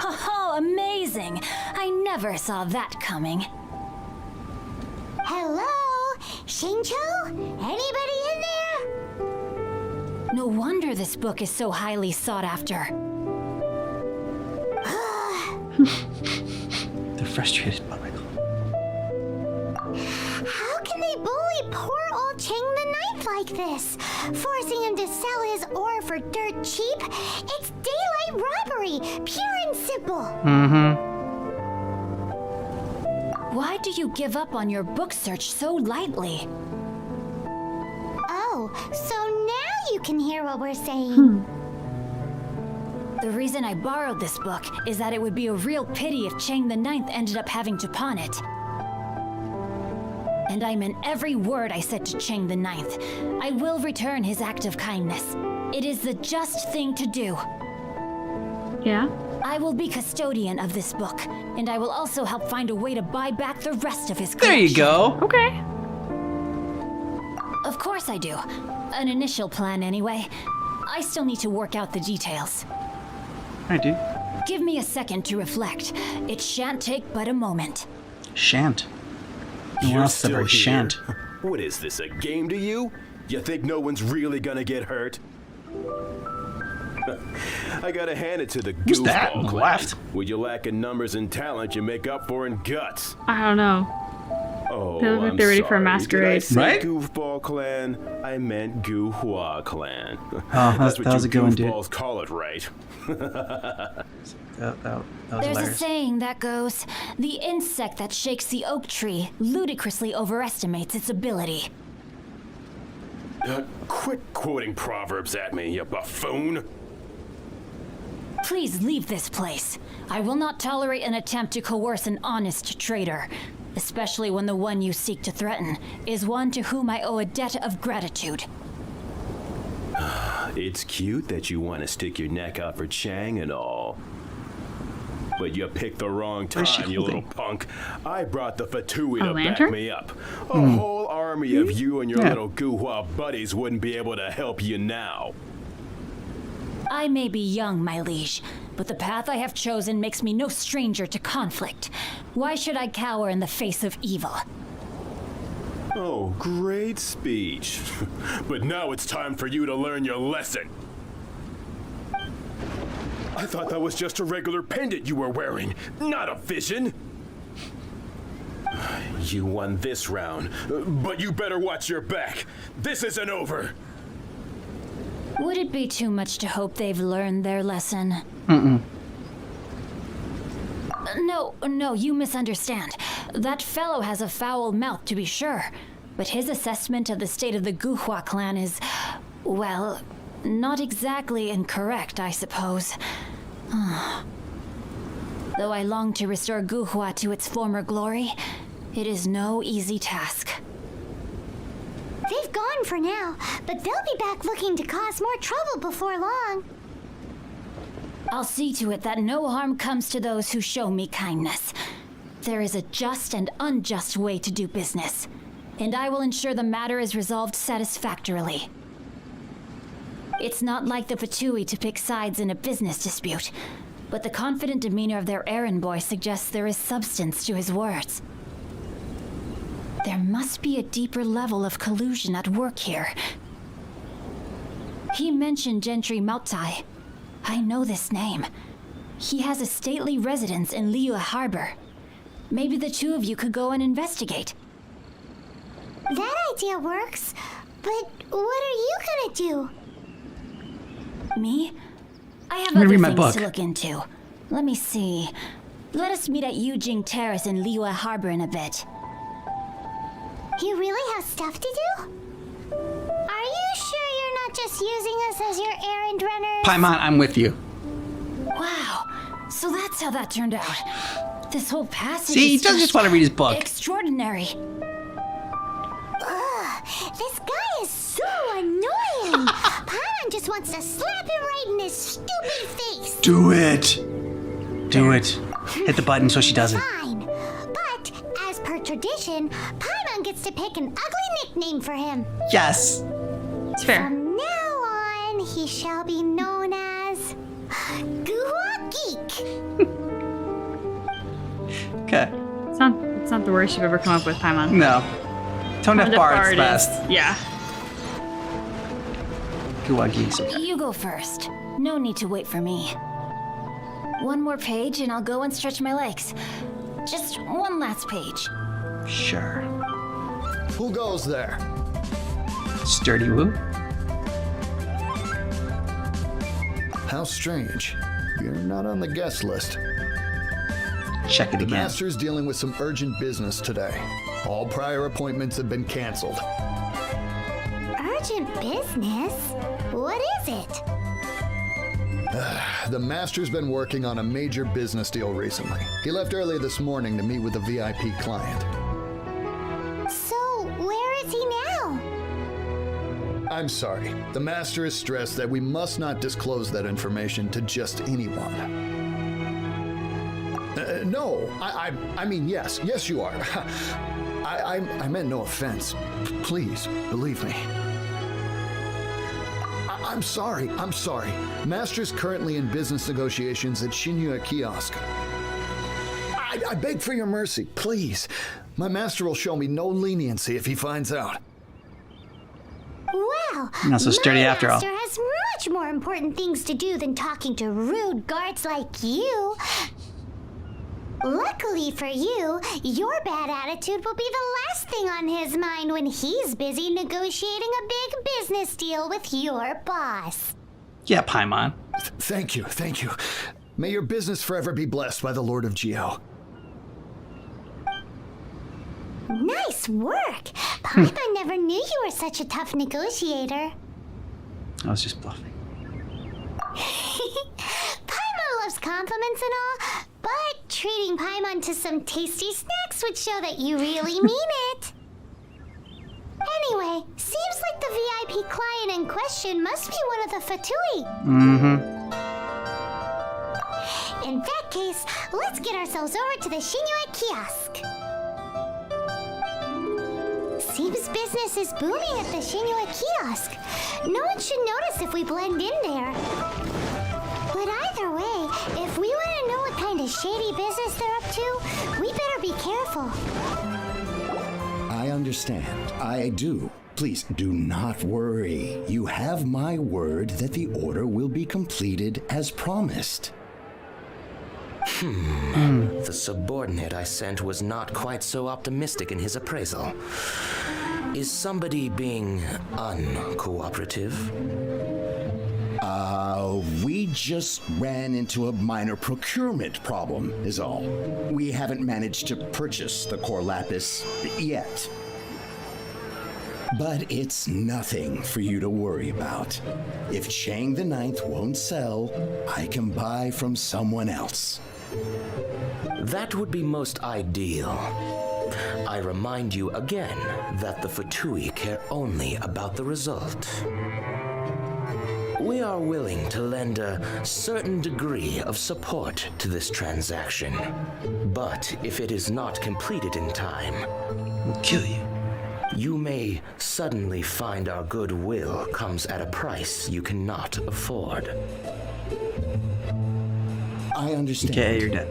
Oh, amazing! I never saw that coming. Hello? Xingqiu? Anybody in there? No wonder this book is so highly sought after. They're frustrated, but like, How can they bully poor old Chang the Ninth like this? Forcing him to sell his ore for dirt cheap? It's daylight robbery, pure and simple. Why do you give up on your book search so lightly? Oh, so now you can hear what we're saying. The reason I borrowed this book is that it would be a real pity if Chang the Ninth ended up having to pawn it. And I meant every word I said to Chang the Ninth. I will return his act of kindness. It is the just thing to do. Yeah? I will be custodian of this book, and I will also help find a way to buy back the rest of his there collection. you go. Okay. Of course I do. An initial plan anyway. I still need to work out the details. Alright, dude. Give me a second to reflect. It shan't take but a moment. Shan't. No one You're else still ever here? shan't. What is this, a game to you? You think no one's really gonna get hurt? I gotta hand it to the Who's that goofball on the clan. left? What you lack in numbers and talent, you make up for in guts. I don't know. Oh, They look like I'm they're ready for a sorry. masquerade. Did I say Right? Goofball clan? I meant Guhua clan. Oh, That's that what was you a good one, dude. goofballs call it, right? That was There's a hilarious. saying that goes, the insect that shakes the oak tree ludicrously overestimates its ability. Quit quoting proverbs at me, you buffoon. Please leave this place. I will not tolerate an attempt to coerce an honest trader, especially when the one you seek to threaten is one to whom I owe a debt of gratitude. It's cute that you want to stick your neck out for Chang and all. But you picked the wrong Where's she time, you little holding? punk. I brought the Fatui A to lantern? back me up. A whole army of you and your Yeah. little Guhua buddies wouldn't be able to help you now. I may be young, my liege, but the path I have chosen makes me no stranger to conflict. Why should I cower in the face of evil? Oh, great speech. But now it's time for you to learn your lesson. I thought that was just a regular pendant you were wearing, not a vision. You won this round, but you better watch your back. This isn't over. Would it be too much to hope they've learned their lesson? No, you misunderstand. That fellow has a foul mouth, to be sure. But his assessment of the state of the Guhua clan is, well, not exactly incorrect, I suppose. Though I long to restore Guhua to its former glory, it is no easy task. They've gone for now, but they'll be back looking to cause more trouble before long. I'll see to it that no harm comes to those who show me kindness. There is a just and unjust way to do business, and I will ensure the matter is resolved satisfactorily. It's not like the Fatui to pick sides in a business dispute, but the confident demeanor of their errand boy suggests there is substance to his words. There must be a deeper level of collusion at work here. He mentioned Gentry Maotai. I know this name. He has a stately residence in Liyue Harbor. Maybe the two of you could go and investigate. That idea works, but what are you gonna do? Me? I have gonna other read my things book. to look into. Let me see. Let us meet at Yujing Terrace in Liyue Harbor in a bit. You really have stuff to do? Are you sure you're not just using us as your errand runners? Paimon, I'm with you. Wow. So that's how that turned out. This whole passage See, he is doesn't just want to read his book. extraordinary. Ugh, this guy is so annoying. Paimon just wants to slap him right in his stupid face. Do it. Do it. Hit the button so she does it. Fine. But, as per tradition, Paimon gets to pick an ugly nickname for him. Yes. It's fair. From now on, he shall be known as Guhua Geek. Okay. It's not the worst you've ever come up with, Paimon. No. Tone deaf bard's Bard best. is- Yeah. Guwagis. Okay. You go first. No need to wait for me. One more page and I'll go and stretch my legs. Just one last page. Sure. Who goes there? Sturdy Woo. How strange. You're not on the guest list. Check it The again. Master's dealing with some urgent business today. All prior appointments have been canceled. Urgent business? What is it? The Master's been working on a major business deal recently. He left early this morning to meet with a VIP client. So, where is he now? I'm sorry. The Master is stressed that we must not disclose that information to just anyone. No, I mean, yes. Yes, you are. I meant no offense. Please, believe me. I'm sorry. Master's currently in business negotiations at Xingqiu Kiosk. I beg for your mercy, please. My master will show me no leniency if he finds out. Well, Not so sturdy my after all. master has much more important things to do than talking to rude guards like you. Luckily for you, your bad attitude will be the last thing on his mind when he's busy negotiating a big business deal with your boss. Yeah, Paimon. Thank you. May your business forever be blessed by the Lord of Geo. Nice work! Paimon never knew you were such a tough negotiator. I was just bluffing. Paimon loves compliments and all, but treating Paimon to some tasty snacks would show that you really mean it. Anyway, seems like the VIP client in question must be one of the Fatui. Mm-hmm. In that case, let's get ourselves over to the Xingqiu Kiosk. Seems business is booming at the Xingqiu Kiosk. No one should notice if we blend in there. But either way, if we want to know what kind of shady business they're up to, we better be careful. I understand. I do. Please do not worry. You have my word that the order will be completed as promised. The subordinate I sent was not quite so optimistic in his appraisal. Is somebody being uncooperative? We just ran into a minor procurement problem, is all. We haven't managed to purchase the core lapis yet. But it's nothing for you to worry about. If Chang the Ninth won't sell, I can buy from someone else. That would be most ideal. I remind you again that the Fatui care only about the result. We are willing to lend a certain degree of support to this transaction. But if it is not completed in time, We'll kill you. you may suddenly find our goodwill comes at a price you cannot afford. I understand. Okay, you're dead.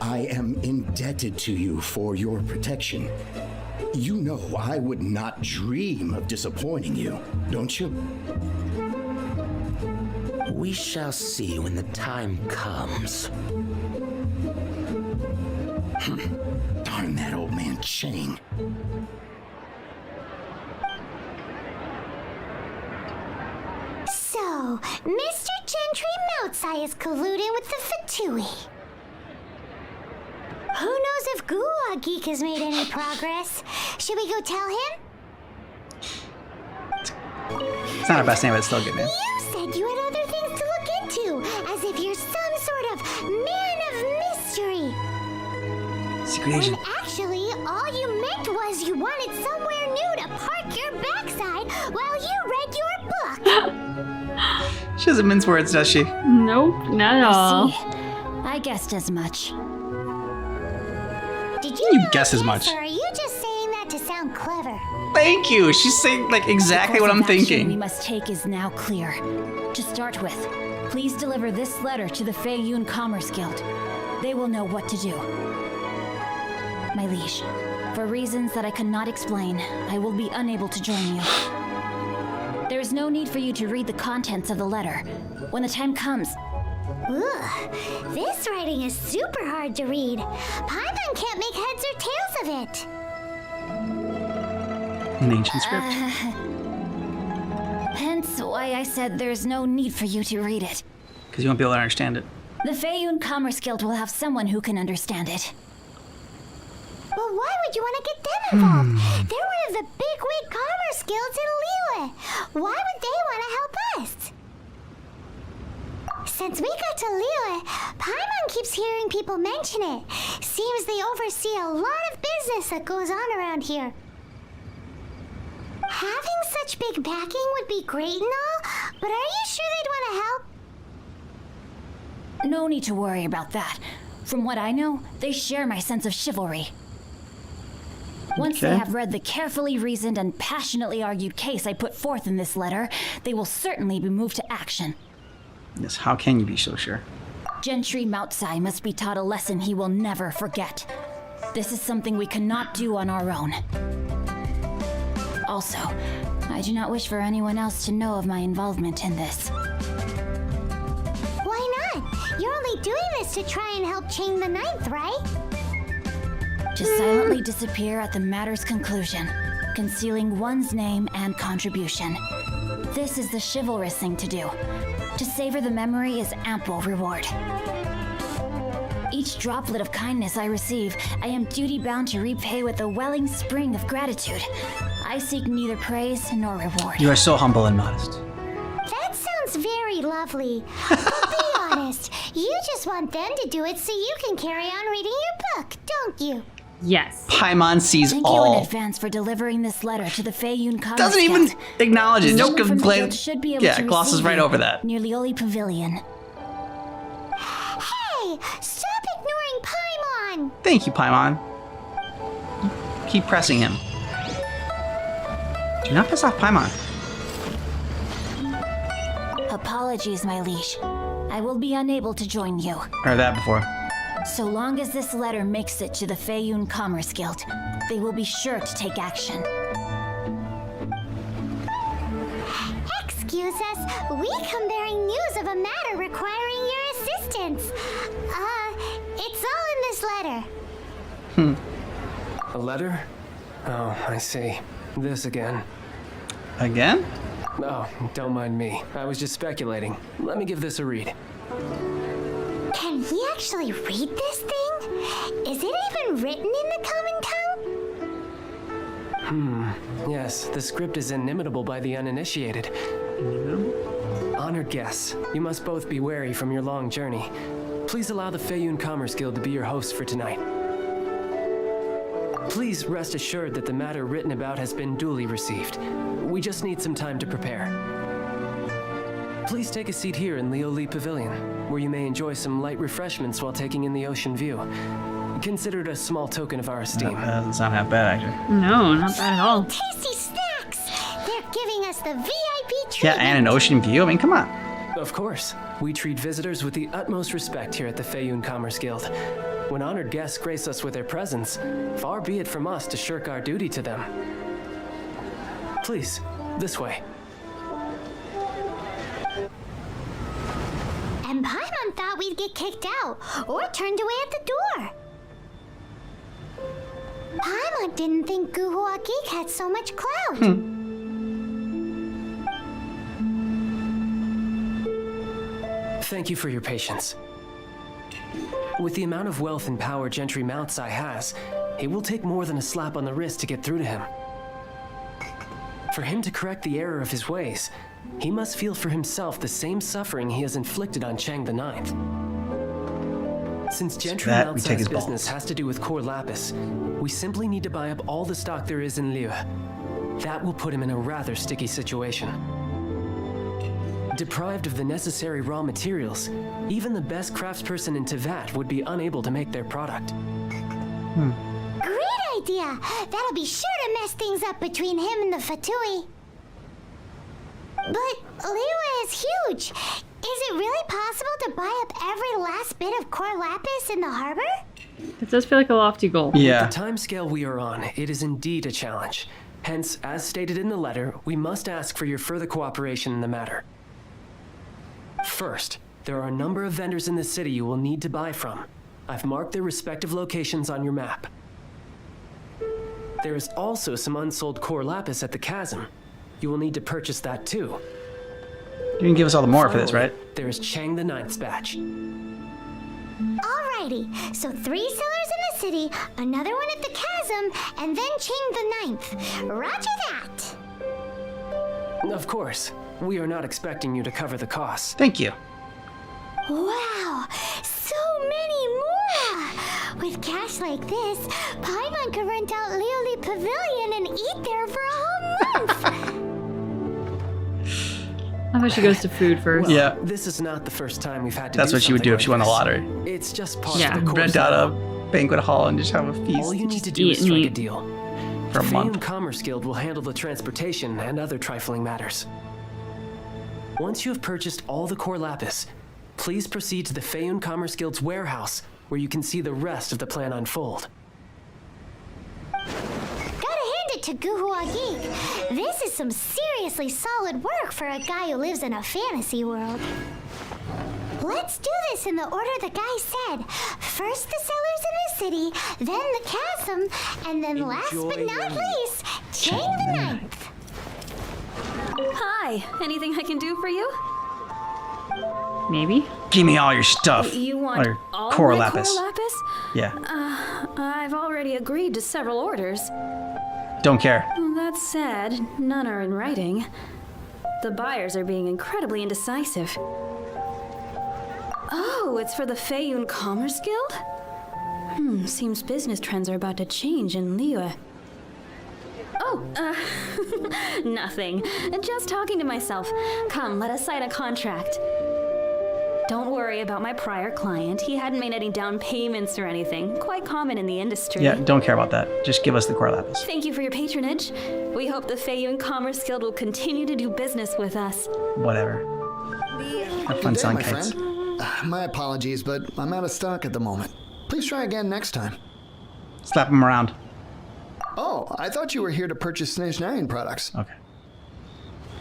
I am indebted to you for your protection. You know I would not dream of disappointing you, don't you? We shall see when the time comes. Darn that old man Chang. So, Mr. Gentry Moutsai is colluding with the Fatui. Who knows if Gua Geek has made any progress? Should we go tell him? It's not our best name, but it's still a good name. You said you had other things to look into, as if you're some sort of man of mystery. Secret agent. When actually, all you meant was you wanted somewhere new to park your backside while you read your book. She doesn't mince words, does she? Nope, not at all. I guessed as much. Did You really guess as much. Or are you just saying that to sound clever? Thank you. She's saying like exactly what I'm The course of action we thinking. must take is now clear. To start with, please deliver this letter to the Fei Yun Commerce Guild. They will know what to do. My liege, for reasons that I cannot explain, I will be unable to join you. There is no need for you to read the contents of the letter. When the time comes, Ugh, this writing is super hard to read. Paimon can't make heads or tails of it. An ancient script. hence why I said there's no need for you to read it. Because you won't be able to understand it. The Fei Yun Commerce Guild will have someone who can understand it. But why would you want to get them involved? They're one of the bigwig commerce guilds in Liyue. Why would they want to help us? Since we got to Liyue, Paimon keeps hearing people mention it. Seems they oversee a lot of business that goes on around here. Having such big backing would be great and all, but are you sure they'd want to help? No need to worry about that. From what I know, they share my sense of chivalry. Once they Okay. have read the carefully reasoned and passionately argued case I put forth in this letter, they will certainly be moved to action. Yes, how can you be so sure? Gentry Moutsai must be taught a lesson he will never forget. This is something we cannot do on our own. Also, I do not wish for anyone else to know of my involvement in this. Why not? You're only doing this to try and help Chang the Ninth, right? To silently disappear at the matter's conclusion, concealing one's name and contribution. This is the chivalrous thing to do. To savor the memory is ample reward. Each droplet of kindness I receive, I am duty-bound to repay with a welling spring of gratitude. I seek neither praise nor reward. You are so humble and modest. That sounds very lovely. But be honest, you just want them to do it so you can carry on reading your book, don't you? Yes. Paimon sees Thank you in all. advance for delivering this letter to the Fei Yun Commerce Doesn't even Guild. acknowledge it. Just Someone from the complain. guild should be able Yeah, to glosses receive right you over that. near Lioli Pavilion. Hey, stop ignoring Paimon! Thank you, Paimon. Keep pressing him. Do not piss off Paimon. Apologies, my liege. I will be unable to join you. Heard that before. So long as this letter makes it to the Fei Yun Commerce Guild, they will be sure to take action. Excuse us, we come bearing news of a matter requiring your assistance. It's all in this letter. A letter? Oh, I see. This again. Again? Oh, don't mind me. I was just speculating. Let me give this a read. Can he actually read this thing? Is it even written in the common tongue? Yes, the script is inimitable by the uninitiated. Honored guests, you must both be wary from your long journey. Please allow the Fei Yun Commerce Guild to be your host for tonight. Please rest assured that the matter written about has been duly received. We just need some time to prepare. Please take a seat here in Lioli Pavilion, where you may enjoy some light refreshments while taking in the ocean view. Consider it a small token of our esteem. That doesn't sound half bad, actually. No, not bad at all. Tasty snacks! They're giving us the VIP treatment. Yeah, and an ocean view. I mean, come on. Of course, we treat visitors with the utmost respect here at the Fei Yun Commerce Guild. When honored guests grace us with their presence, far be it from us to shirk our duty to them. Please, this way. get kicked out or turned away at the door. Paimon didn't think Guhua Geek had so much clout. Thank you for your patience. With the amount of wealth and power Gentry Mount Sai has, it will take more than a slap on the wrist to get through to him. For him to correct the error of his ways, he must feel for himself the same suffering he has inflicted on Chang the Ninth. Since Gentry Mount Sai's business has to do with core lapis, we simply need to buy up all the stock there is in Liyue. That will put him in a rather sticky situation. Deprived of the necessary raw materials, even the best craftsperson in Tevat would be unable to make their product. Great idea! That'll be sure to mess things up between him and the Fatui. But Liyue is huge. Is it really possible to buy up every last bit of core lapis in the harbor? It does feel like a lofty goal. Yeah. With the time scale we are on, it is indeed a challenge. Hence, as stated in the letter, we must ask for your further cooperation in the matter. First, there are a number of vendors in the city you will need to buy from. I've marked their respective locations on your map. There is also some unsold core lapis at the chasm. You will need to purchase that too. You can give us all the more for this, right? There is Chang the Ninth's batch. Alrighty, so 3 sellers in the city, another one at the chasm, and then Chang the Ninth. Roger that! Of course. We are not expecting you to cover the costs. Thank you. Wow, so many more! With cash like this, Paimon could rent out Lioli Pavilion and eat there for a whole month! I thought she goes to food first. Well, this is not the first time we've had to That's do what she would do if something she won the like lottery. this. It's just part Yeah. of the course. Rent out a banquet hall and just have a feast. All you need to do is eat strike a meat. deal. For a the month. Feyun Commerce Guild will handle the transportation and other trifling matters. Once you have purchased all the core lapis, please proceed to the Feyun Commerce Guild's warehouse, where you can see the rest of the plan unfold. Gotta hand it to Guhua Geek. This is some seriously solid work for a guy who lives in a fantasy world. Let's do this in the order the guy said. First the sellers in the city, then the chasm, and then last but not least, Chang the Ninth. Hi, anything I can do for you? Maybe. Give me all your stuff. You want all your all core my lapis. core lapis? Yeah. I've already agreed to several orders. Don't care. That said, none are in writing. The buyers are being incredibly indecisive. Oh, it's for the Feyun Commerce Guild? Seems business trends are about to change in Liyue. Oh, nothing. Just talking to myself. Come, let us sign a contract. Don't worry about my prior client. He hadn't made any down payments or anything. Quite common in the industry. Yeah, don't care about that. Just give us the core lapis. Thank you for your patronage. We hope the Feyun Commerce Guild will continue to do business with us. Whatever. Have fun Good day, selling my kites. friend. My apologies, but I'm out of stock at the moment. Please try again next time. Slap him around. Oh, I thought you were here to purchase Snezhnayan products. Okay.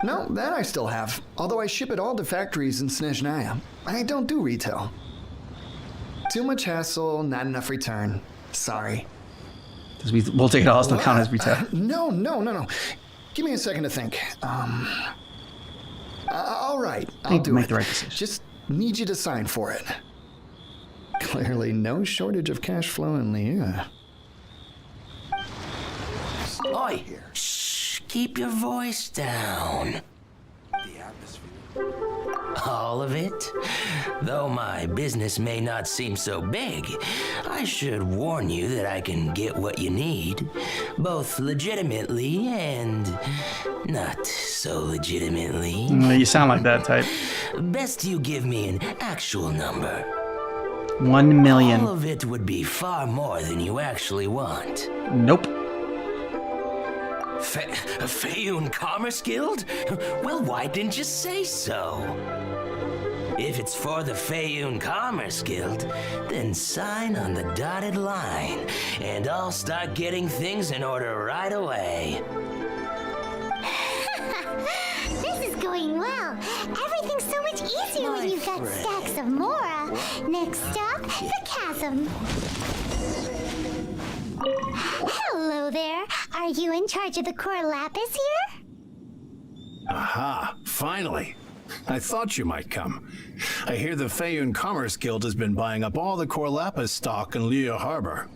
No, that I still have. Although I ship it all to factories in Snezhnaya. I don't do retail. Too much hassle, not enough return. Sorry. We'll take it all. It's not count as retail. No. Give me a second to think. All right, I'll do make it. the right decision. Just need you to sign for it. Clearly no shortage of cash flow in Liyue. Oi! Shh! Keep your voice down. All of it? Though my business may not seem so big, I should warn you that I can get what you need, both legitimately and not so legitimately. You sound like that type. Best you give me an actual number. 1 million. All of it would be far more than you actually want. Nope. A Feyun Commerce Guild? Well, why didn't you say so? If it's for the Feyun Commerce Guild, then sign on the dotted line, and I'll start getting things in order right away. This is going well. Everything's so much easier easier when you've got stacks of Mora. Next stop, the chasm. Hello there. Are you in charge of the core lapis here? Aha, finally. I thought you might come. I hear the Feiyun Commerce Guild has been buying up all the core lapis stock in Liyue Harbor.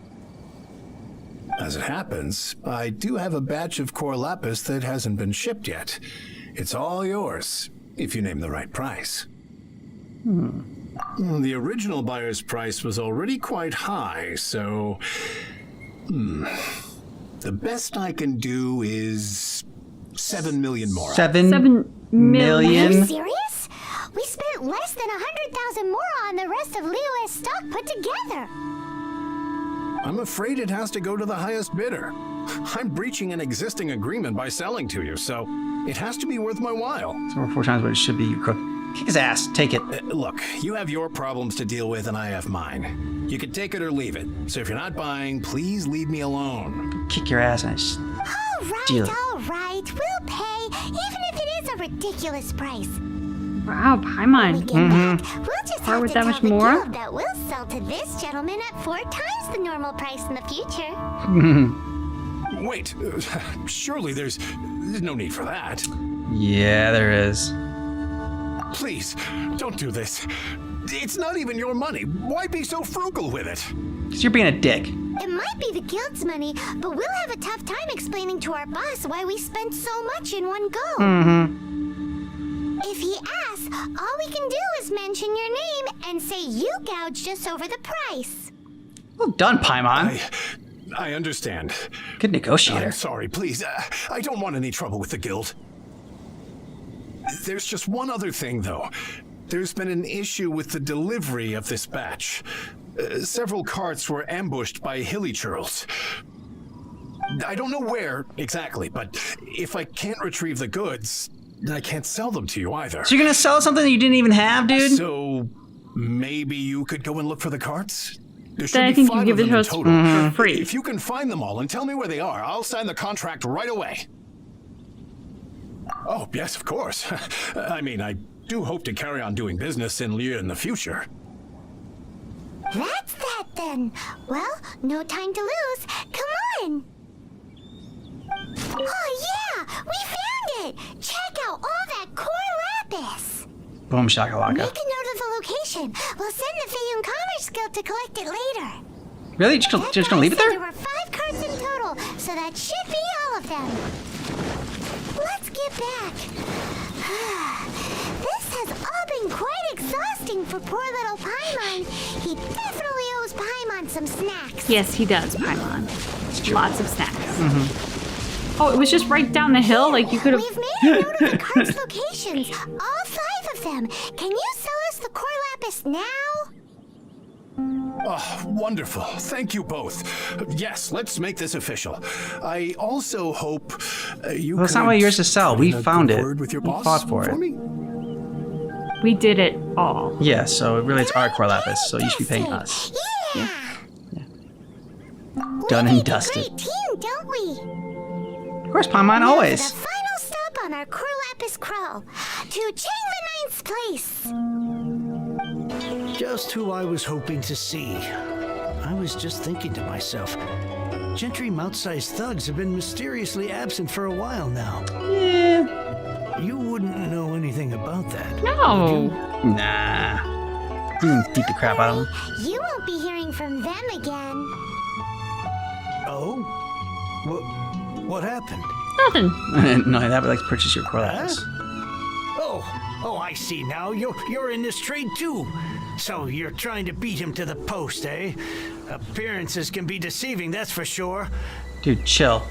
As it happens, I do have a batch of core lapis that hasn't been shipped yet. It's all yours, if you name the right price. The original buyer's price was already quite high, so... The best I can do is 7 million more. 7 million? Are you serious? We spent less than 100,000 Mora on the rest of Liyue's stock put together. I'm afraid it has to go to the highest bidder. I'm breaching an existing agreement by selling to you, so it has to be worth my while. So we're 4 times what it should be. You cook. Kick his ass. Take it. Look, you have your problems to deal with and I have mine. You can take it or leave it. So if you're not buying, please leave me alone. Kick your ass and I just steal it. All right. We'll pay, even if it is a ridiculous price. Wow, Paimon. When we get back, we'll just have with to that tell much the more? guild that we'll sell to this gentleman at 4 times the normal price in the future. Wait, surely there's no need for that. Yeah, there is. Please, don't do this. It's not even your money. Why be so frugal with it? Because you're being a dick. It might be the guild's money, but we'll have a tough time explaining to our boss why we spent so much in one go. If he asks, all we can do is mention your name and say you gouged us over the price. Well done, Paimon. I understand. Good negotiator. I'm sorry, please. I don't want any trouble with the guild. There's just one other thing, though. There's been an issue with the delivery of this batch. Several carts were ambushed by hilly churls. I don't know where exactly, but if I can't retrieve the goods, I can't sell them to you either. So you're gonna sell something that you didn't even have, dude? So maybe you could go and look for the carts? There should Then I be think 5 you give of it them to in us total. for free. If you can find them all and tell me where they are, I'll sign the contract right away. Oh, yes, of course. I mean, I do hope to carry on doing business in Liyue in the future. That's that then. Well, no time to lose. Come on. Oh yeah, we found it. Check out all that core lapis. Boom shakalaka. Make a note of the location. We'll send the Feiyun Commerce Guild to collect it later. Really? Just gonna leave it there? There were 5 carts in total, so that should be all of them. Let's get back. This has all been quite exhausting for poor little Paimon. He definitely owes Paimon some snacks. Yes, he does, Paimon. Lots of snacks. Oh, it was just right down the hill? Like, you could have... We've made a note of the carts' locations. All 5 of them. Can you sell us the core lapis now? Oh, wonderful. Thank you both. Yes, let's make this official. I also hope you Well, it's not really yours to sell. We found it. With your We boss fought for it. me? We did it all. Yeah, so really it's our core lapis, so you should be paying us. Yeah. Done We and make a dusted. great team, don't we? Of course, Paimon, Now always. for the final stop on our core lapis crawl to Chang the Ninth's place. Just who I was hoping to see. I was just thinking to myself, Gentry mouth-sized thugs have been mysteriously absent for a while now. Yeah. You wouldn't know anything about that. No. Nah. You can beat the crap out of them. You won't be hearing from them again. Oh? What happened? Nothing. No, that would like to purchase your core lapis. Oh, I see now. You're in this trade too. So you're trying to beat him to the post, eh? Appearances can be deceiving, that's for sure. Dude, chill.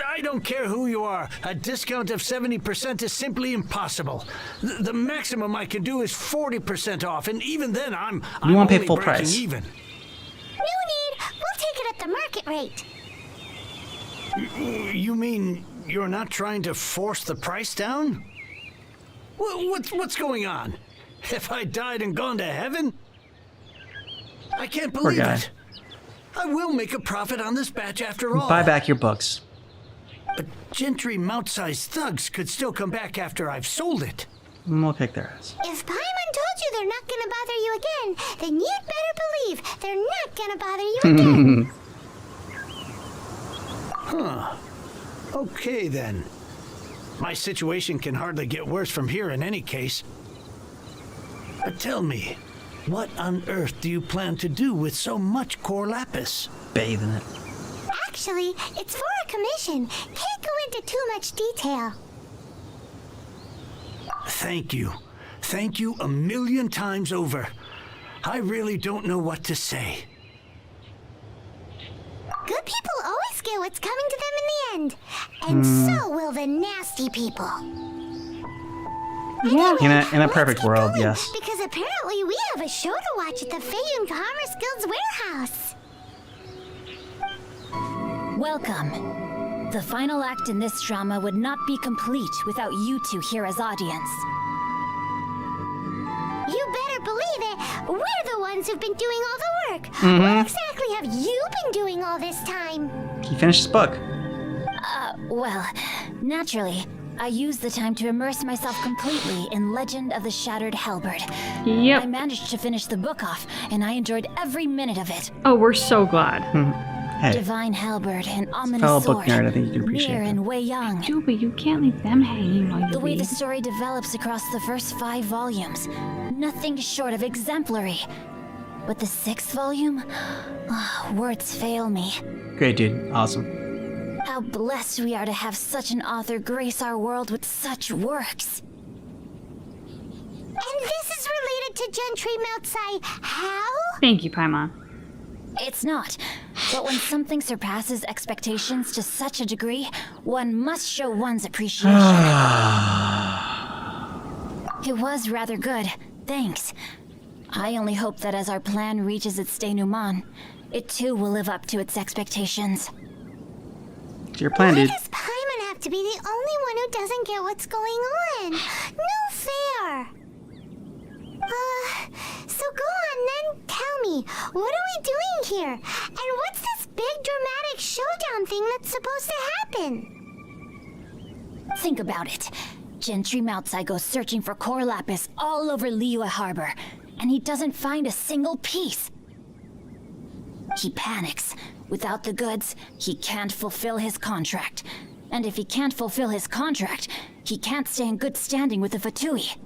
I don't care who you are. A discount of 70% is simply impossible. The maximum I can do is 40% off, and even then I'm won't pay only full breaking price. even. No need. We'll take it at the market rate. You mean you're not trying to force the price down? What's going on? Have I died and gone to heaven? I can't Poor believe guy. it. I will make a profit on this batch after all. Buy back your books. But Gentry mouth-sized thugs could still come back after I've sold it. We'll kick their ass. If Paimon again, then you'd better believe they're not gonna bother you again. Huh. Okay then. My situation can hardly get worse from here in any case. But tell me, what on earth do you plan to do with so much core lapis? Bathe in it. Actually, it's for a commission. Can't go into too much detail. Thank you. Thank you a million times over. I really don't know what to say. Good people always get what's coming to them in the end. And so will the nasty people. Yeah. In a perfect world, yes. Because apparently we have a show to watch at the Feiyun Commerce Guild's warehouse. Welcome. The final act in this drama would not be complete without you two here as audience. You better believe it. We're the ones who've been doing all the work. What exactly have you been doing all this time? He finished his book. Well, naturally, I used the time to immerse myself completely in Legend of the Shattered Halberd. Yep. I managed to finish the book off, and I enjoyed every minute of it. Oh, we're so glad. Hey, Divine Halberd, an ominous fellow sword. book nerd, I think you can appreciate Mir that. and Wei Yang. Dude, but you can't leave them hanging while you The way read. the story develops across the first 5 volumes, nothing short of exemplary. But the 6th volume? Words fail me. Great, dude. Awesome. How blessed we are to have such an author grace our world with such works. And this is related to Gentry Meltsai. How? Thank you, Paimon. It's not. But when something surpasses expectations to such a degree, one must show one's appreciation. It was rather good. Thanks. I only hope that as our plan reaches its denouement, it too will live up to its expectations. It's your plan, dude. Why does Paimon have to be the only one who doesn't get what's going on? No fair. So go on then, tell me, what are we doing here? And what's this big dramatic showdown thing that's supposed to happen? Think about it. Gentry Meltsai goes searching for core lapis all over Liyue Harbor, and he doesn't find a single piece. He panics. Without the goods, he can't fulfill his contract. And if he can't fulfill his contract, he can't stay in good standing with the Fatui.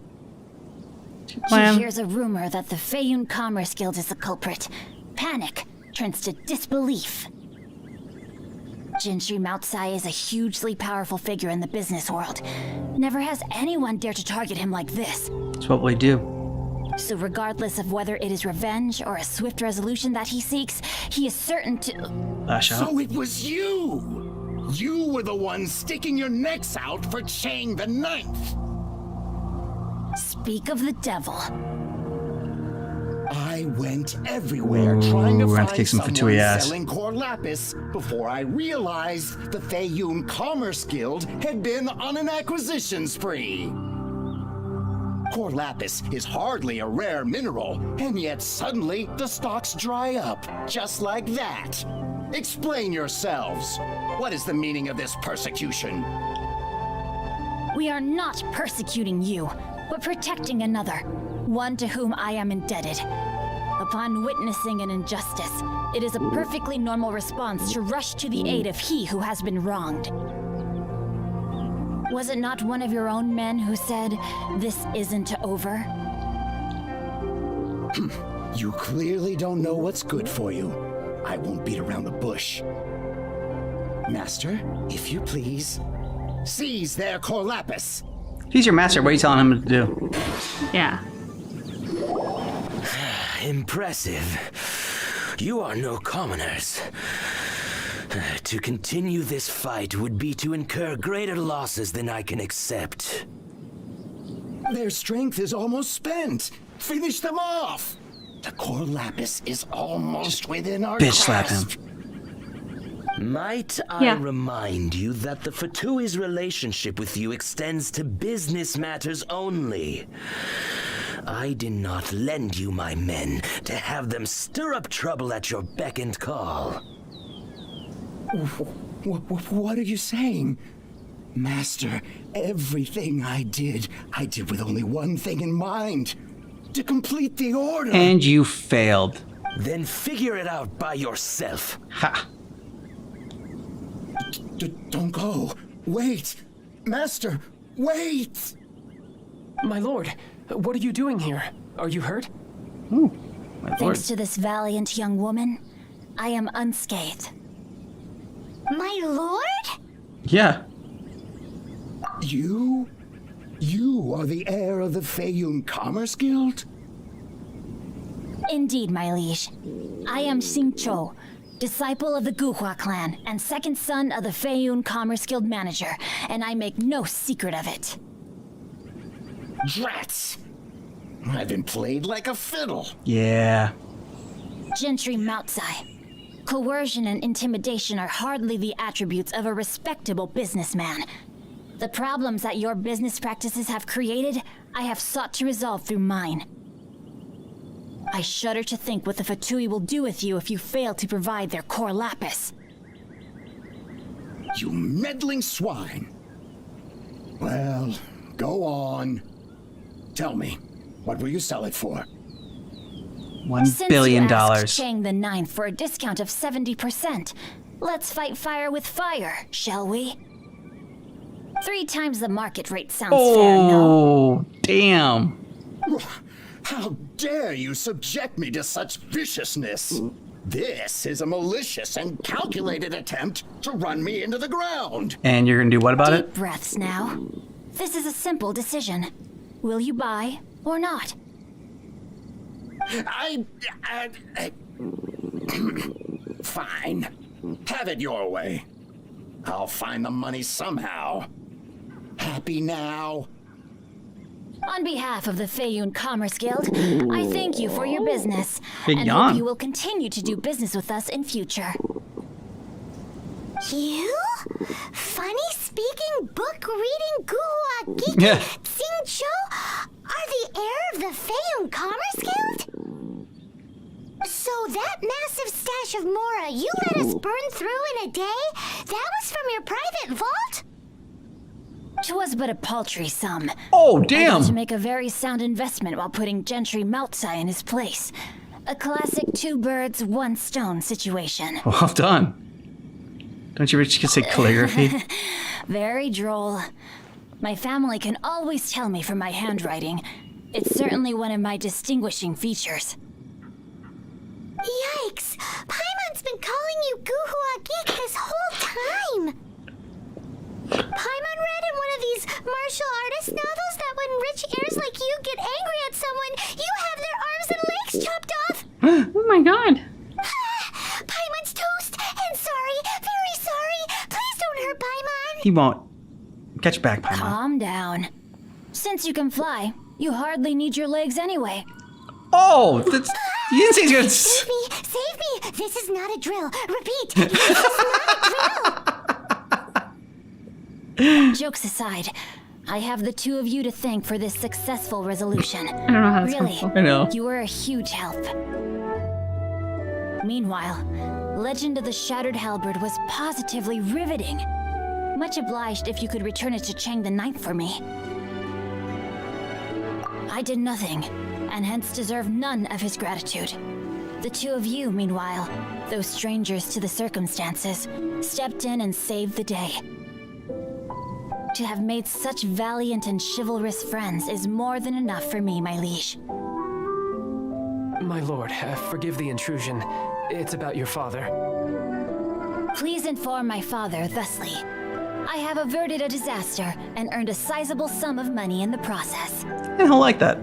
He hears a rumor that the Feiyun Commerce Guild is the culprit. Panic turns to disbelief. Gentry Meltsai is a hugely powerful figure in the business world. Never has anyone dared to target him like this. That's what we do. So regardless of whether it is revenge or a swift resolution that he seeks, he is certain to... Lash out. So it was you! You were the one sticking your necks out for Chang the Ninth! Speak of the devil. I went everywhere trying to we're gonna find kick some someone Fatui ass. selling core lapis before I realized the Feiyun Commerce Guild had been on an acquisition spree. Core lapis is hardly a rare mineral, and yet suddenly the stocks dry up, just like that. Explain yourselves. What is the meaning of this persecution? We are not persecuting you, but protecting another, one to whom I am indebted. Upon witnessing an injustice, it is a perfectly normal response to rush to the aid of he who has been wronged. Was it not one of your own men who said, "This isn't over"? You clearly don't know what's good for you. I won't beat around the bush. Master, if you please, seize their core lapis. He's your master. What are you telling him to do? Yeah. Impressive. You are no commoners. To continue this fight would be to incur greater losses than I can accept. Their strength is almost spent. Finish them off. The core lapis is almost within our Bitch slap grasp. him. Might I remind you that the Fatui's relationship with you extends to business matters only? I did not lend you my men to have them stir up trouble at your beck and call. What are you saying? Master, everything I did with only one thing in mind. to complete the order. And you failed. Then figure it out by yourself. Ha. Don't go. Wait. Master, wait. My lord, what are you doing here? Are you hurt? Ooh, my lord. Thanks to this valiant young woman, I am unscathed. My lord? Yeah. You are the heir of the Feiyun Commerce Guild? Indeed, my liege. I am Xingqiu, disciple of the Guhua clan and second son of the Feiyun Commerce Guild manager, and I make no secret of it. Drats! I've been played like a fiddle. Yeah. Gentry Moutsai. Coercion and intimidation are hardly the attributes of a respectable businessman. The problems that your business practices have created, I have sought to resolve through mine. I shudder to think what the Fatui will do with you if you fail to provide their core lapis. You meddling swine. Well, go on. Tell me, what will you sell it for? $1 billion. Since you asked Chang the Ninth for a discount of 70%, let's fight fire with fire, shall we? 3 times the market rate sounds fair, no? Oh, damn. How dare you subject me to such viciousness? This is a malicious and calculated attempt to run me into the ground. And you're gonna do what about Deep it? breaths now. This is a simple decision. Will you buy or not? Fine. Have it your way. I'll find the money somehow. Happy now? On behalf of the Feiyun Commerce Guild, I thank you for your business Big and yawn. hope you will continue to do business with us in future. You? Funny-speaking, book-reading, Guhua geek Yeah. Xingqiu are the heir of the Feiyun Commerce Guild? So that massive stash of Mora you let us burn through in a day, that was from your private vault? 'Twas but a paltry sum. Oh, I damn. got to make a very sound investment while putting Gentry Moutsai in his place. A classic 2 birds, 1 stone situation. Well done. Don't you wish you could say calligraphy? Very droll. My family can always tell me from my handwriting. It's certainly one of my distinguishing features. Yikes! Paimon's been calling you Guhua geek this whole time! Paimon read in one of these martial artist novels that when rich heirs like you get angry at someone, you have their arms and legs chopped off! Oh my god. Paimon's toast! And sorry, very sorry! Please don't hurt Paimon! He won't. Catch your back, Paimon. Calm down. Since you can fly, you hardly need your legs anyway. Oh, that's... You didn't say he's gonna... Save me! Save me! This is not a drill! Repeat! This is not a drill! Jokes aside, I have the 2 of you to thank for this successful resolution. I don't know how that's Really, helpful. I know. you were a huge help. Meanwhile, Legend of the Shattered Halberd was positively riveting. Much obliged if you could return it to Chang the Ninth for me. I did nothing, and hence deserve none of his gratitude. The 2 of you, meanwhile, though strangers to the circumstances, stepped in and saved the day. To have made such valiant and chivalrous friends is more than enough for me, my liege. My lord, forgive the intrusion. It's about your father. Please inform my father thusly. I have averted a disaster and earned a sizable sum of money in the process. And he'll like that.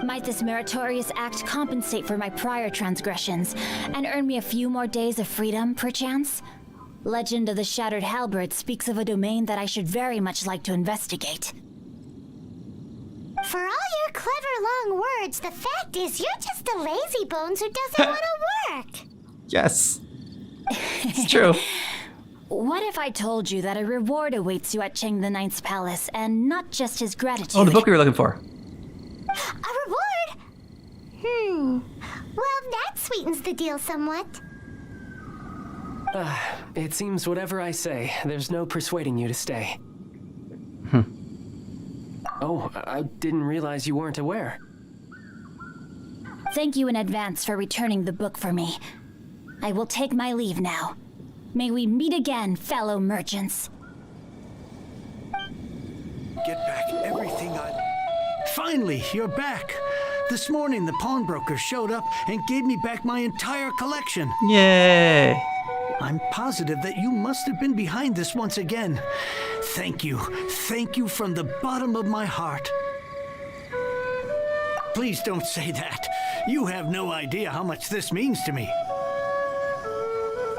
Might this meritorious act compensate for my prior transgressions and earn me a few more days of freedom, perchance? Legend of the Shattered Halberd speaks of a domain that I should very much like to investigate. For all your clever long words, the fact is you're just a lazy bones who doesn't want to work. Yes. It's true. What if I told you that a reward awaits you at Chang the Ninth's palace, and not just his gratitude? Oh, the book we were looking for. A reward? Well, that sweetens the deal somewhat. It seems whatever I say, there's no persuading you to stay. Oh, I didn't realize you weren't aware. Thank you in advance for returning the book for me. I will take my leave now. May we meet again, fellow merchants. Get back everything I... Finally, you're back. This morning, the pawnbroker showed up and gave me back my entire collection. Yay. I'm positive that you must have been behind this once again. Thank you. Thank you from the bottom of my heart. Please don't say that. You have no idea how much this means to me.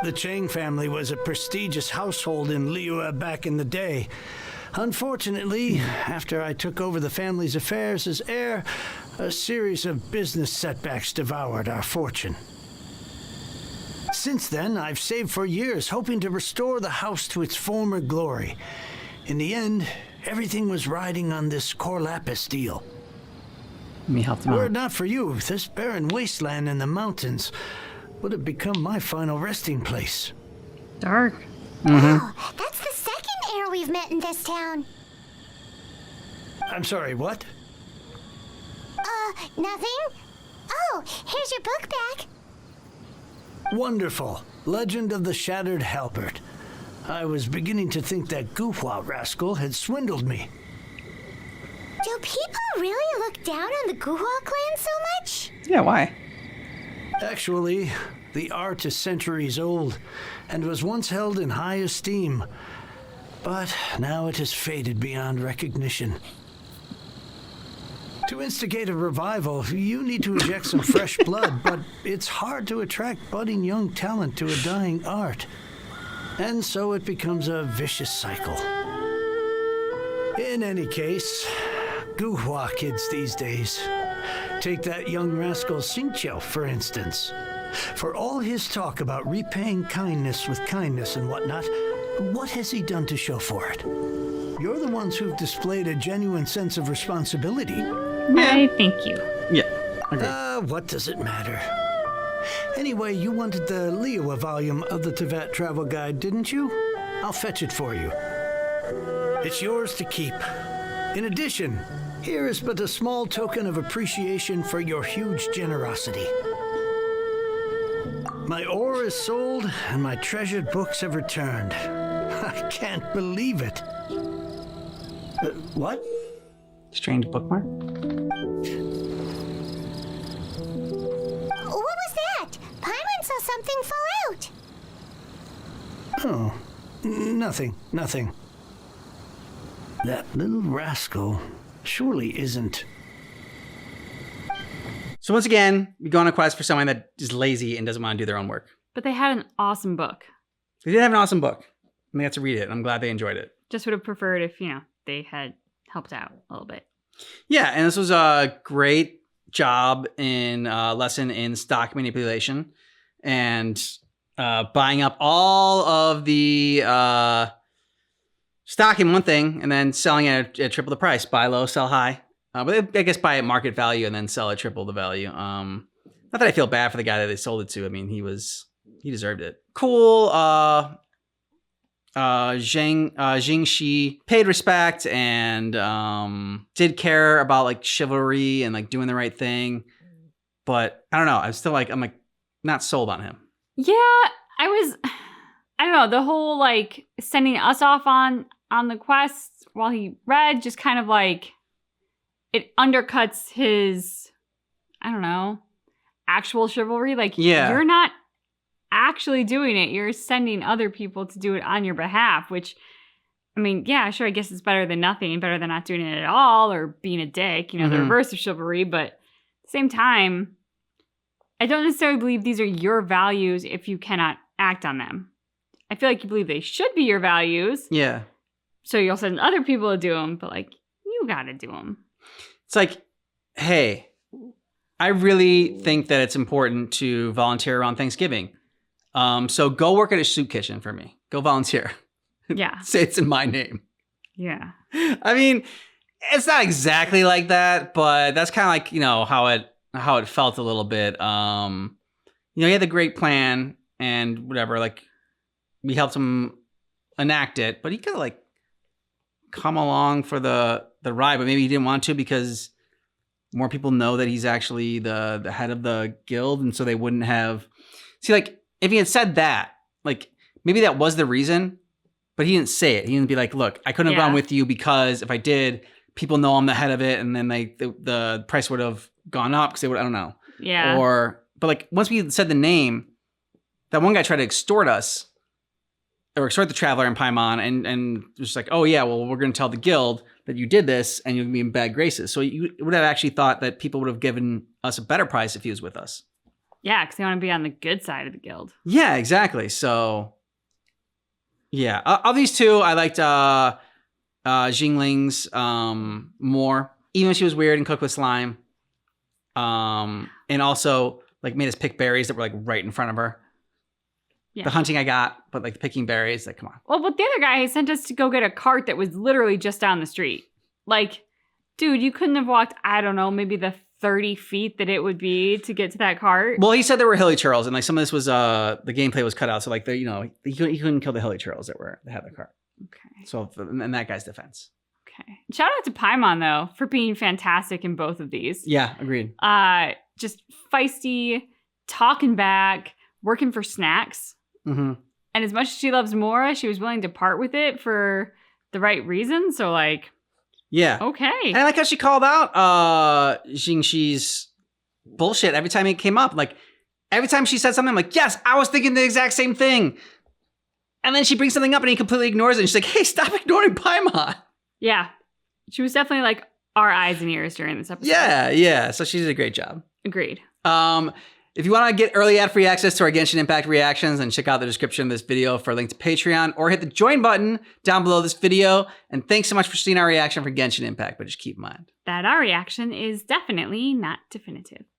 The Chang family was a prestigious household in Liyue back in the day. Unfortunately, after I took over the family's affairs as heir, a series of business setbacks devoured our fortune. Since then, I've saved for years, hoping to restore the house to its former glory. In the end, everything was riding on this core lapis deal. Let me help them Were out. it not for you, this barren wasteland in the mountains would have become my final resting place. Dark. Wow, that's the second heir we've met in this town. I'm sorry, what? Nothing? Oh, here's your book back. Wonderful. Legend of the Shattered Halberd. I was beginning to think that Guhua rascal had swindled me. Do people really look down on the Guhua clan so much? Yeah, why? Actually, the art is centuries old and was once held in high esteem. But now it has faded beyond recognition. To instigate a revival, you need to inject some fresh blood, but it's hard to attract budding young talent to a dying art. And so it becomes a vicious cycle. In any case, Guhua kids these days. Take that young rascal Xingqiu, for instance. For all his talk about repaying kindness with kindness and whatnot, what has he done to show for it? You're the ones who've displayed a genuine sense of responsibility. I thank you. Yeah. What does it matter? Anyway, you wanted the Liyue volume of the Tibet Travel Guide, didn't you? I'll fetch it for you. It's yours to keep. In addition, here is but a small token of appreciation for your huge generosity. My ore is sold, and my treasured books have returned. I can't believe it. What? Strange bookmark? What was that? Paimon saw something fall out. Oh, nothing. That little rascal surely isn't. So once again, we go on a quest for someone that is lazy and doesn't want to do their own work. But they had an awesome book. They did have an awesome book. And they got to read it. And I'm glad they enjoyed it. Just would have preferred if, they had helped out a little bit. Yeah, and this was a great job in lesson in stock manipulation and buying up all of the stock in one thing and then selling it at triple the price. Buy low, sell high. But I guess buy at market value and then sell at triple the value. Not that I feel bad for the guy that they sold it to. I mean, he deserved it. Cool. Xingqiu paid respect and did care about like chivalry and like doing the right thing. But I don't know. I'm not sold on him. Yeah, I don't know, the whole like sending us off on the quest while he read just kind of like it undercuts his, I don't know, actual chivalry. Like, you're not actually doing it. You're sending other people to do it on your behalf, which, I mean, yeah, sure, I guess it's better than nothing, better than not doing it at all or being a dick, the reverse of chivalry. But at the same time, I don't necessarily believe these are your values if you cannot act on them. I feel like you believe they should be your values. Yeah. So you'll send other people to do them, but like, you gotta do them. It's like, hey, I really think that it's important to volunteer around Thanksgiving. So go work at a soup kitchen for me. Go volunteer. Yeah. Say it's in my name. Yeah. I mean, it's not exactly like that, but that's kind of like, how it felt a little bit. He had the great plan and whatever, like we helped him enact it, but he could have like come along for the ride, but maybe he didn't want to because more people know that he's actually the head of the guild, and so they wouldn't have. See, like if he had said that, like maybe that was the reason, but he didn't say it. He didn't be like, "Look, I couldn't have gone with you because if I did, people know I'm the head of it, and then the price would have gone up because they would. I don't know. Yeah. But like once we said the name, that one guy tried to extort us, or extort the traveler in Paimon, and just like, oh yeah, well we're going to tell the guild that you did this, and you'll be in bad graces. So you would have actually thought that people would have given us a better price if he was with us. Yeah, because they want to be on the good side of the guild. Yeah, exactly. So, yeah. Of these two, I liked Xingling's more. Even though she was weird and cooked with slime. And also, like, made us pick berries that were, like, right in front of her. Yeah. The hunting I got, but, like, the picking berries, like, come on. Well, but the other guy sent us to go get a cart that was literally just down the street. Like, dude, you couldn't have walked, I don't know, maybe the 30 feet that it would be to get to that cart. Well, he said there were hilly churls, and like some of this was the gameplay was cut out, so like he couldn't kill the hilly churls that had the cart. Okay. So in that guy's defense. Okay. Shout out to Paimon though for being fantastic in both of these. Yeah, agreed. Just feisty, talking back, working for snacks. Mm-hmm. And as much as she loves Mora, she was willing to part with it for the right reason. So like. Yeah. Okay. And I like how she called out Xingqiu's bullshit every time it came up. Like, every time she said something, I'm like, yes, I was thinking the exact same thing. And then she brings something up and he completely ignores it. And she's like, hey, stop ignoring Paimon. Yeah. She was definitely like our eyes and ears during this episode. Yeah. So she did a great job. Agreed. If you want to get early ad-free access to our Genshin Impact reactions, then check out the description of this video for a link to Patreon, or hit the join button down below this video. And thanks so much for seeing our reaction for Genshin Impact, but just keep in mind that our reaction is definitely not definitive.